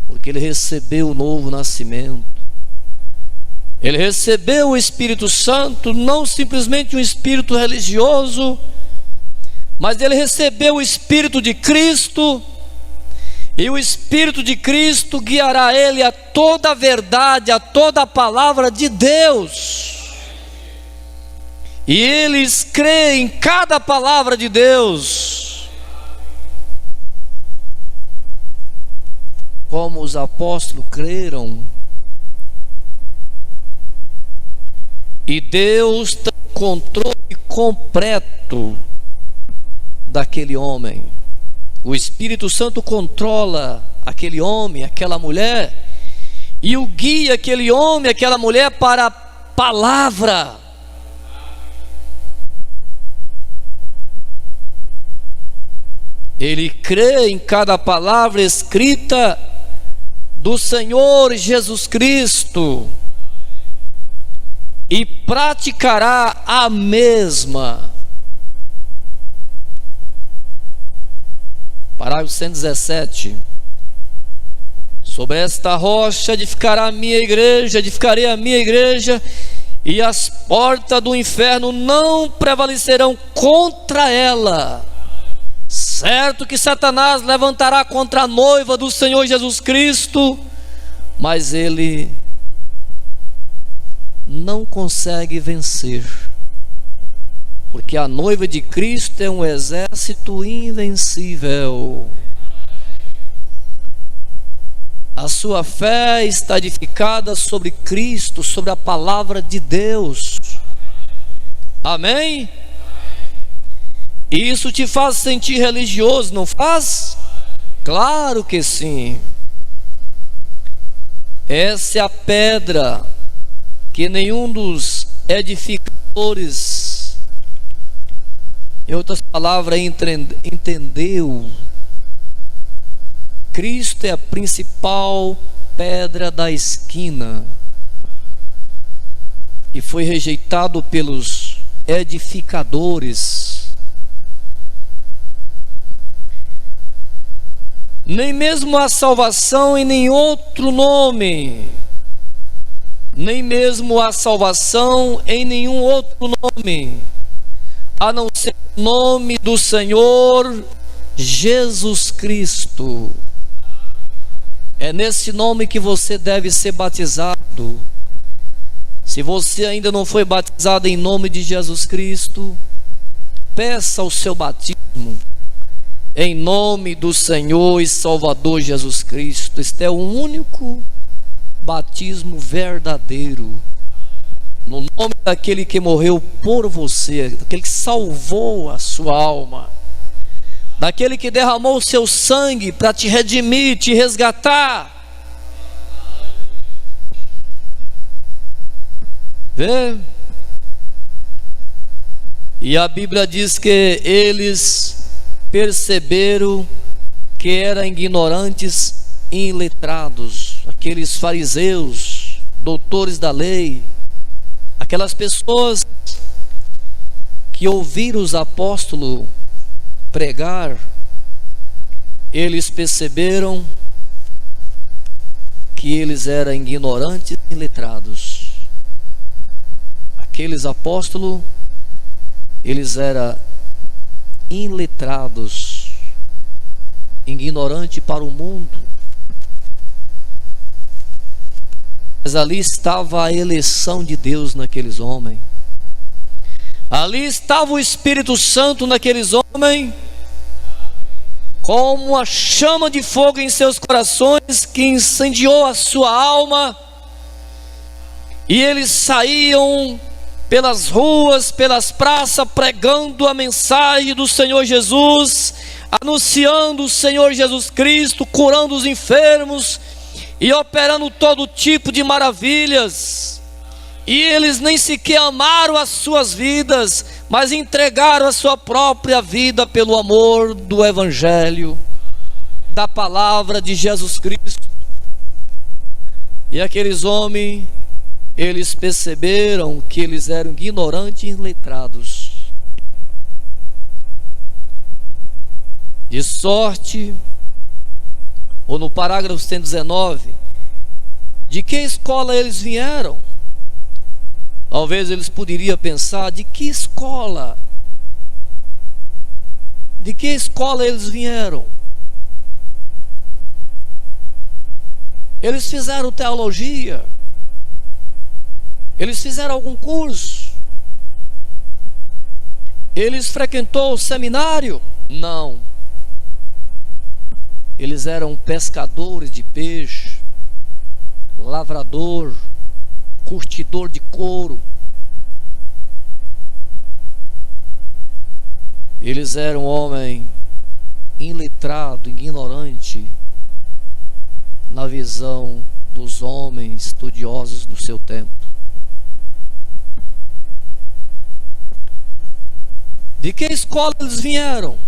porque ele recebeu o novo nascimento. Ele recebeu o Espírito Santo, não simplesmente um espírito religioso, mas ele recebeu o Espírito de Cristo, e o Espírito de Cristo guiará ele a toda a verdade, a toda a palavra de Deus. E eles creem em cada palavra de Deus, como os apóstolos creram. E Deus tem controle completo daquele homem. O Espírito Santo controla aquele homem, aquela mulher, e o guia aquele homem, aquela mulher para a palavra. Ele crê em cada palavra escrita do Senhor Jesus Cristo e praticará a mesma. Parágrafo 117. Sobre esta rocha edificarei a minha igreja, e as portas do inferno não prevalecerão contra ela. Certo que Satanás levantará contra a noiva do Senhor Jesus Cristo, mas ele não consegue vencer, porque a noiva de Cristo é um exército invencível. A sua fé está edificada sobre Cristo, sobre a palavra de Deus. Amém? Isso te faz sentir religioso, não faz? Claro que sim. Essa é a pedra que nenhum dos edificadores, em outras palavras, entendeu. Cristo é a principal pedra da esquina e foi rejeitado pelos edificadores. Nem mesmo a salvação em nenhum outro nome, nem mesmo a salvação em nenhum outro nome, a não ser o nome do Senhor Jesus Cristo. É nesse nome que você deve ser batizado. Se você ainda não foi batizado em nome de Jesus Cristo, peça o seu batismo em nome do Senhor e Salvador Jesus Cristo. Este é o único batismo verdadeiro, no nome daquele que morreu por você, daquele que salvou a sua alma, daquele que derramou o seu sangue para te redimir, te resgatar. Vê? E a Bíblia diz que eles perceberam que eram ignorantes e iletrados, aqueles fariseus, doutores da lei, aquelas pessoas que ouviram os apóstolos pregar, eles perceberam que eles eram ignorantes e iletrados. Aqueles apóstolos, eles eram iletrados, ignorante para o mundo, mas ali estava a eleição de Deus naqueles homens, ali estava o Espírito Santo naqueles homens, como uma chama de fogo em seus corações que incendiou a sua alma, e eles saíam pelas ruas, pelas praças, pregando a mensagem do Senhor Jesus, anunciando o Senhor Jesus Cristo, curando os enfermos e operando todo tipo de maravilhas. E eles nem sequer amaram as suas vidas, mas entregaram a sua própria vida pelo amor do Evangelho, da palavra de Jesus Cristo. E aqueles homens, eles perceberam que eles eram ignorantes e iletrados. De sorte, ou no parágrafo 119, de que escola eles vieram? Talvez eles poderiam pensar: de que escola? De que escola eles vieram? Eles fizeram teologia? Eles fizeram algum curso? Eles frequentou o seminário? Não. Eles eram pescadores de peixe, lavrador, curtidor de couro. Eles eram homem iletrado, ignorante na visão dos homens estudiosos do seu tempo. De que escola eles vieram?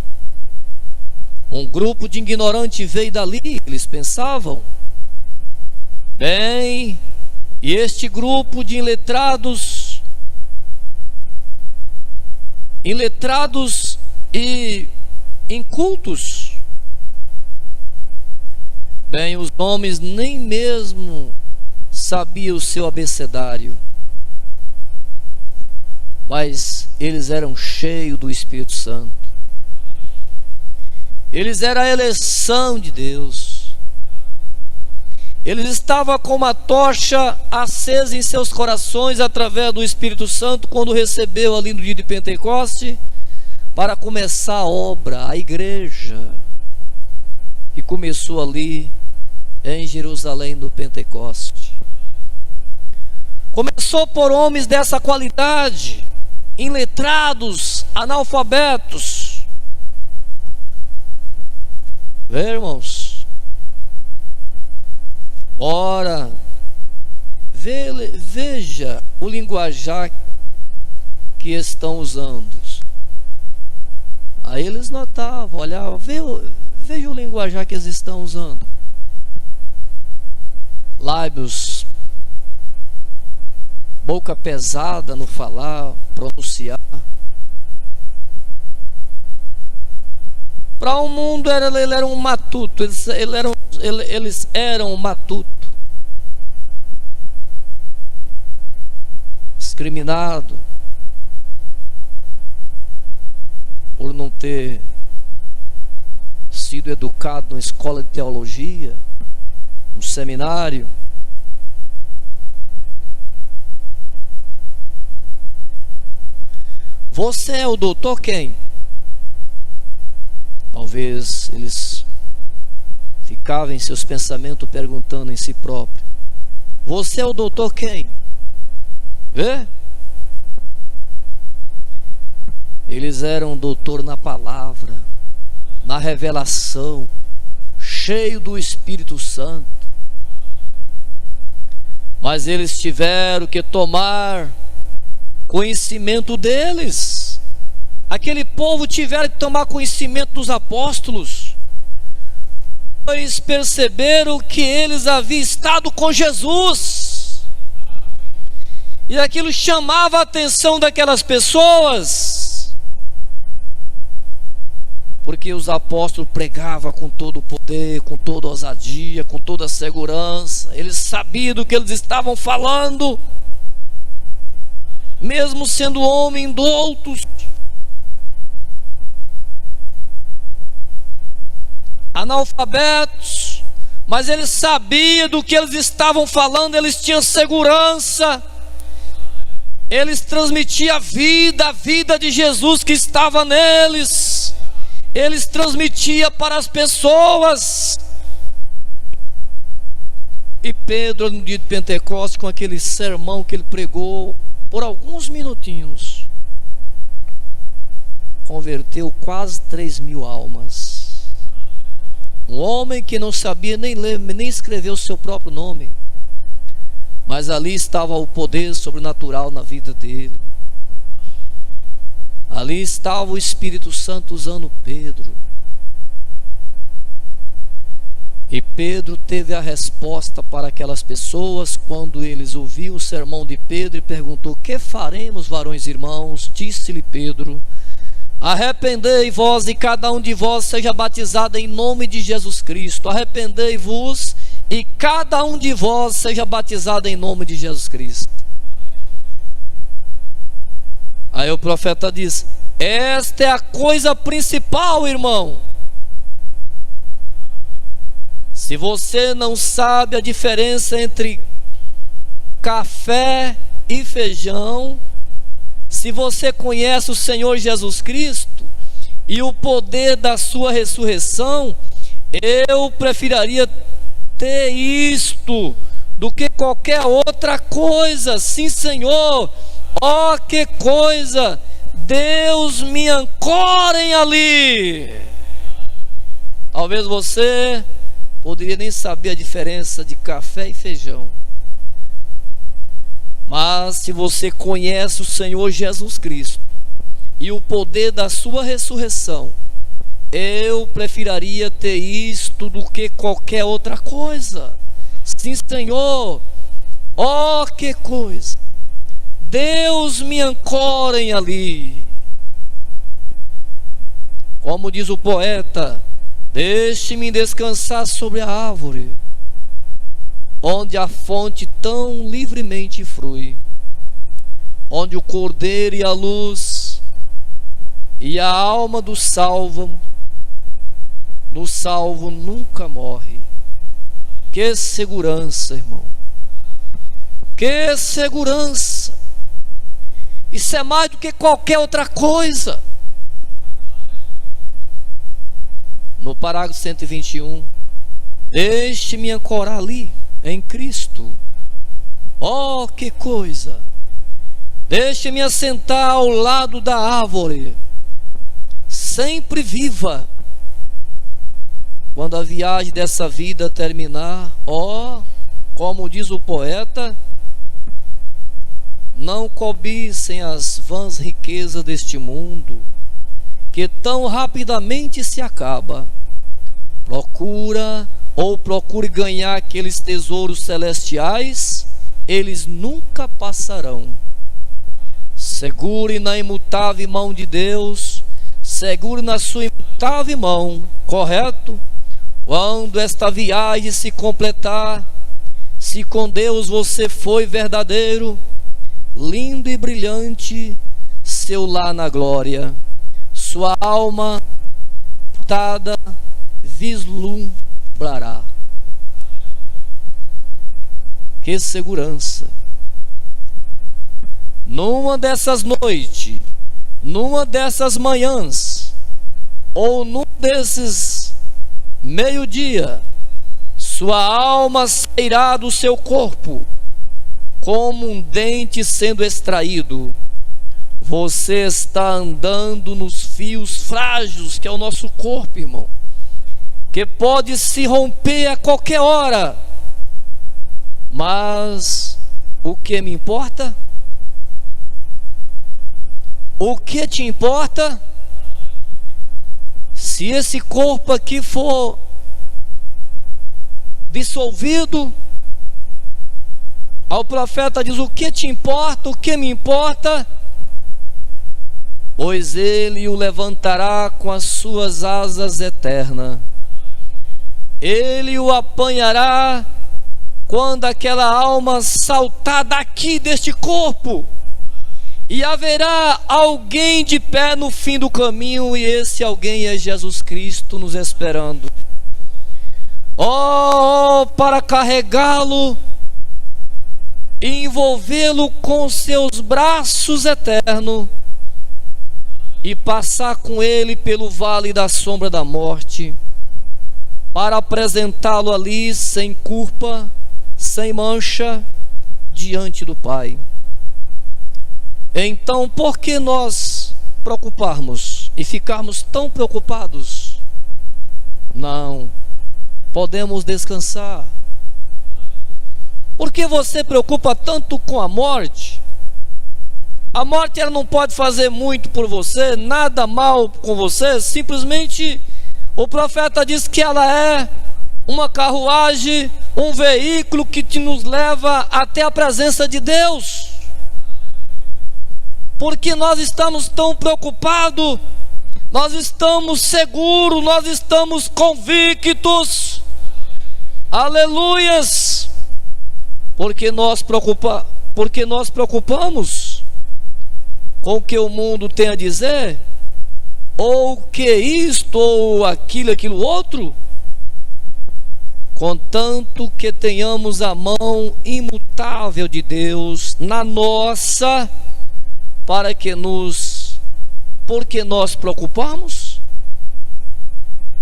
Um grupo de ignorantes veio dali, eles pensavam. Bem, e este grupo de iletrados e incultos, bem, os homens nem mesmo sabiam o seu abecedário, mas eles eram cheios do Espírito Santo. Eles eram a eleição de Deus. Eles estavam com uma tocha acesa em seus corações através do Espírito Santo, quando recebeu ali no dia de Pentecoste, para começar a obra, a igreja, que começou ali em Jerusalém no Pentecoste. Começou por homens dessa qualidade, iletrados, analfabetos. Vê, irmãos? Ora, veja o linguajar que estão usando. Aí eles notavam, olhavam, veja o linguajar que eles estão usando. Lábios, boca pesada no falar, pronunciar. Para o mundo ele era um matuto, eles eram um matuto, discriminado por não ter sido educado numa escola de teologia, no seminário. Você é o doutor quem? Talvez eles ficavam em seus pensamentos perguntando em si próprio: você é o doutor quem? Vê? Eles eram doutor na palavra, na revelação, cheio do Espírito Santo. Mas eles tiveram que tomar conhecimento deles. Aquele povo tiveram que tomar conhecimento dos apóstolos, pois perceberam que eles haviam estado com Jesus, e aquilo chamava a atenção daquelas pessoas, porque os apóstolos pregavam com todo o poder, com toda a ousadia, com toda a segurança. Eles sabiam do que eles estavam falando, mesmo sendo homens doutos, analfabetos, mas eles sabiam do que eles estavam falando, eles tinham segurança, eles transmitiam a vida de Jesus que estava neles, eles transmitiam para as pessoas. E Pedro, no dia de Pentecostes, com aquele sermão que ele pregou por alguns minutinhos, converteu quase 3.000 almas. Um homem que não sabia nem ler, nem escrever o seu próprio nome, mas ali estava o poder sobrenatural na vida dele. Ali estava o Espírito Santo usando Pedro. E Pedro teve a resposta para aquelas pessoas quando eles ouviram o sermão de Pedro e perguntou: que faremos, varões irmãos? Disse-lhe Pedro: arrependei-vos e cada um de vós seja batizado em nome de Jesus Cristo. Arrependei-vos e cada um de vós seja batizado em nome de Jesus Cristo. Aí o profeta diz: esta é a coisa principal, irmão. Se você não sabe a diferença entre café e feijão, se você conhece o Senhor Jesus Cristo e o poder da sua ressurreição, eu preferiria ter isto do que qualquer outra coisa. Sim, Senhor. Ó, que coisa! Deus me ancorem ali. Talvez você poderia nem saber a diferença de café e feijão, mas se você conhece o Senhor Jesus Cristo e o poder da sua ressurreição, eu preferiria ter isto do que qualquer outra coisa. Sim, Senhor. Ó, que coisa! Deus me ancorem ali. Como diz o poeta: deixe-me descansar sobre a árvore, onde a fonte tão livremente flui, onde o cordeiro e a luz e a alma do salvo nunca morre. Que segurança, irmão! Que segurança! Isso é mais do que qualquer outra coisa. No parágrafo 121, deixe-me ancorar ali, em Cristo. Oh, que coisa! Deixe-me assentar ao lado da árvore, sempre viva. Quando a viagem dessa vida terminar, oh, como diz o poeta, não cobicem as vãs riquezas deste mundo, que tão rapidamente se acaba. Procure ganhar aqueles tesouros celestiais, eles nunca passarão. Segure na imutável mão de Deus, segure na sua imutável mão, correto? Quando esta viagem se completar, se com Deus você foi verdadeiro, lindo e brilhante, seu lar na glória, sua alma tada vislumbrará. Que segurança! Numa dessas noites, numa dessas manhãs, ou num desses meio-dia, sua alma sairá do seu corpo como um dente sendo extraído. Você está andando nos fios frágeis que é o nosso corpo, irmão, que pode se romper a qualquer hora. Mas o que me importa? O que te importa? Se esse corpo aqui for dissolvido, ao profeta diz: o que te importa? O que me importa? Pois ele o levantará com as suas asas eternas. Ele o apanhará quando aquela alma saltar daqui deste corpo. E haverá alguém de pé no fim do caminho, e esse alguém é Jesus Cristo nos esperando. Oh, para carregá-lo e envolvê-lo com seus braços eternos, e passar com ele pelo vale da sombra da morte, para apresentá-lo ali sem culpa, sem mancha, diante do Pai. Então, por que nós preocuparmos e ficarmos tão preocupados? Não, podemos descansar. Por que você preocupa tanto com a morte? A morte, ela não pode fazer muito por você, nada mal com você. Simplesmente o profeta diz que ela é uma carruagem, um veículo que nos leva até a presença de Deus. Porque nós estamos tão preocupados, nós estamos seguros, nós estamos convictos, aleluias, porque nós preocupamos com o que o mundo tem a dizer, ou que isto, ou aquilo outro, contanto que tenhamos a mão imutável de Deus na nossa, porque nós preocupamos,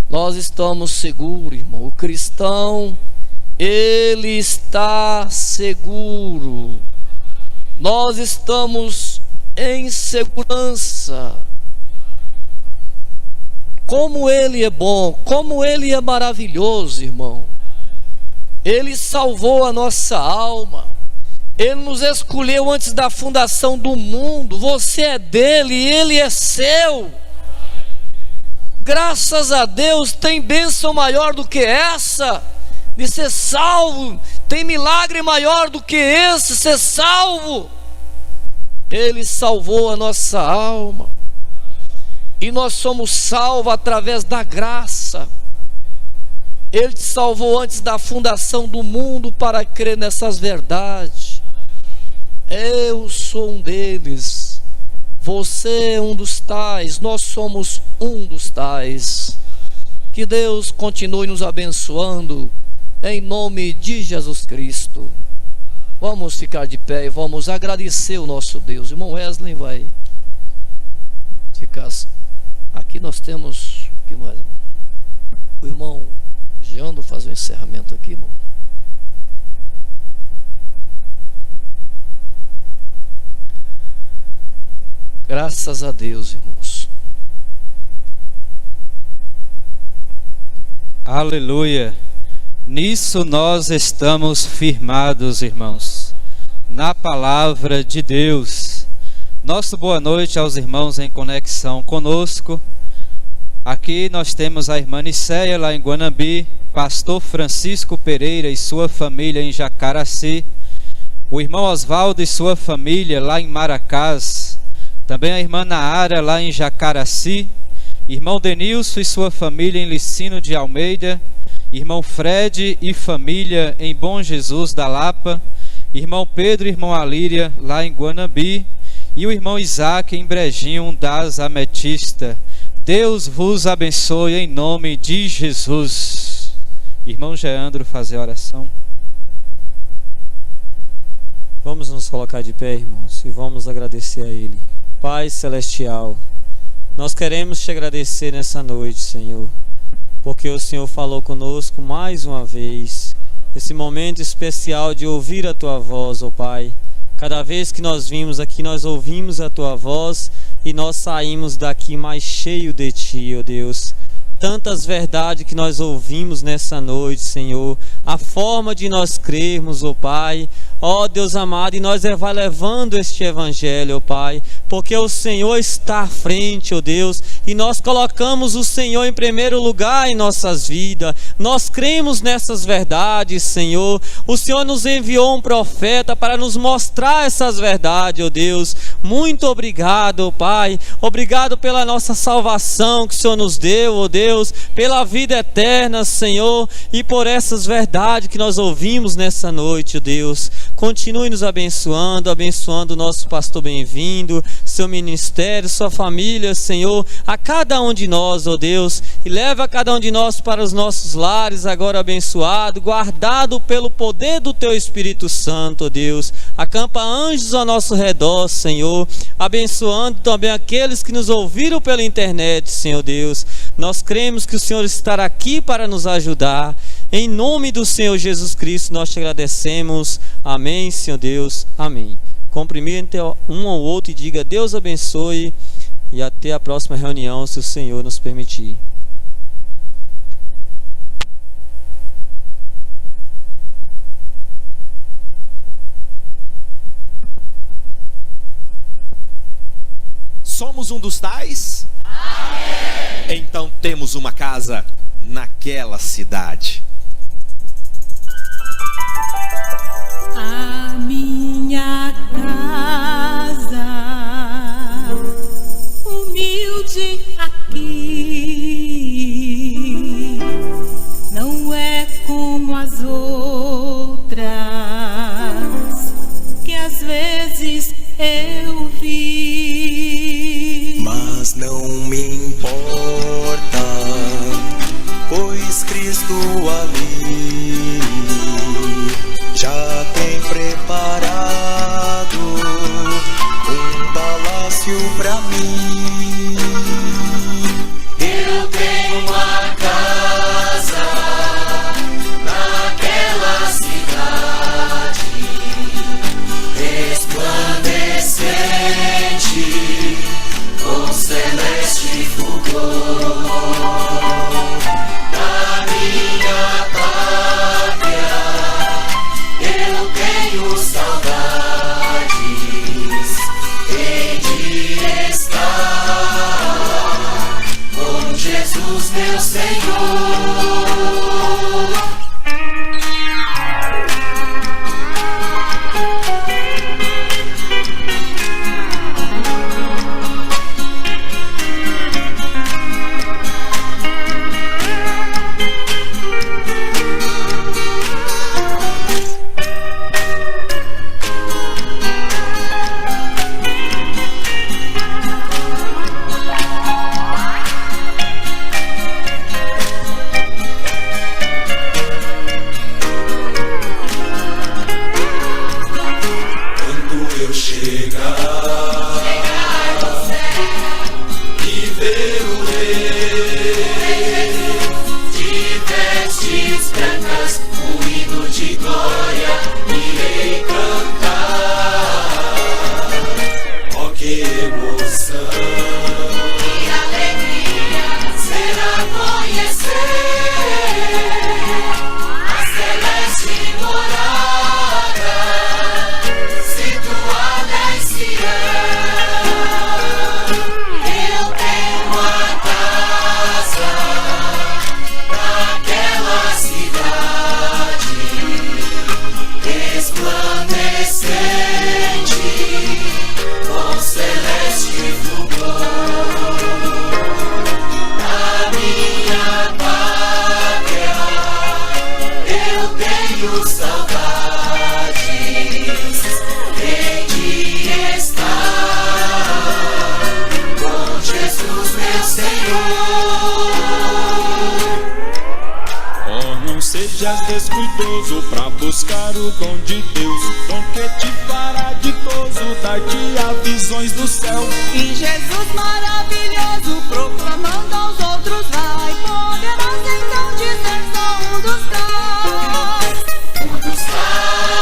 nós estamos seguros, irmão. O cristão, ele está seguro, nós estamos em segurança. Como ele é bom, como ele é maravilhoso, irmão. Ele salvou a nossa alma, ele nos escolheu antes da fundação do mundo. Você é dele e ele é seu. Graças a Deus, tem bênção maior do que essa de ser salvo, tem milagre maior do que esse, ser salvo. Ele salvou a nossa alma, e nós somos salvos através da graça. Ele te salvou antes da fundação do mundo para crer nessas verdades. Eu sou um deles, você é um dos tais, nós somos um dos tais. Que Deus continue nos abençoando, em nome de Jesus Cristo. Vamos ficar de pé e vamos agradecer o nosso Deus. Irmão Wesley vai ficar. Aqui nós temos, o que mais? O irmão Jando fazer o encerramento aqui, irmão. Graças a Deus, irmãos. Aleluia. Nisso nós estamos firmados, irmãos, na palavra de Deus. Nossa boa noite aos irmãos em conexão conosco. Aqui nós temos a irmã Nicéia lá em Guanambi, pastor Francisco Pereira e sua família em Jacaraci, o irmão Osvaldo e sua família lá em Maracás, também a irmã Naara lá em Jacaraci, irmão Denilson e sua família em Licínio de Almeida, irmão Fred e família em Bom Jesus da Lapa, irmão Pedro e irmão Alíria lá em Guanambi, e o irmão Isaac em Brejinho das Ametista. Deus vos abençoe em nome de Jesus. Irmão Geandro, fazer a oração. Vamos nos colocar de pé, irmãos, e vamos agradecer a Ele. Pai Celestial, nós queremos te agradecer nessa noite, Senhor, porque o Senhor falou conosco mais uma vez, esse momento especial de ouvir a Tua voz, ó Pai. Cada vez que nós vimos aqui, nós ouvimos a Tua voz e nós saímos daqui mais cheio de Ti, ó Deus. Tantas verdades que nós ouvimos nessa noite, Senhor, a forma de nós crermos, ó Pai, ó Deus amado, e nós vai levando este evangelho, ó Pai, porque o Senhor está à frente, ó Deus, e nós colocamos o Senhor em primeiro lugar em nossas vidas. Nós cremos nessas verdades, Senhor. O Senhor nos enviou um profeta para nos mostrar essas verdades, ó Deus. Muito obrigado, ó Pai, obrigado pela nossa salvação que o Senhor nos deu, ó Deus, pela vida eterna, Senhor, e por essas verdades que nós ouvimos nessa noite, ó Deus. Continue nos abençoando, abençoando o nosso pastor Bem-vindo, seu ministério, sua família, Senhor, a cada um de nós, ó Deus, e leva cada um de nós para os nossos lares, agora abençoado, guardado pelo poder do Teu Espírito Santo, ó Deus. Acampa anjos ao nosso redor, Senhor, abençoando também aqueles que nos ouviram pela internet, Senhor Deus. Nós cremos que o Senhor estará aqui para nos ajudar. Em nome do Senhor Jesus Cristo, nós te agradecemos. Amém, Senhor Deus. Amém. Cumprimente um ao outro e diga: Deus abençoe, e até a próxima reunião, se o Senhor nos permitir. Somos um dos tais? Amém. Então temos uma casa naquela cidade. A minha casa, humilde aqui, não é como as outras que às vezes eu vi. Mas não me importa, pois Cristo ali já tem preparado um palácio pra mim. Eu tenho uma casa naquela cidade, resplandecente, com celeste fulgor. Da minha pátria eu tenho saudades, hei de estar com Jesus meu Senhor. Descuidoso pra buscar o dom de Deus, dom que te fará ditoso, dar-te a visões do céu. E Jesus maravilhoso, proclamando aos outros, vai, poderás então dizer: sou um dos tais. Um dos tais.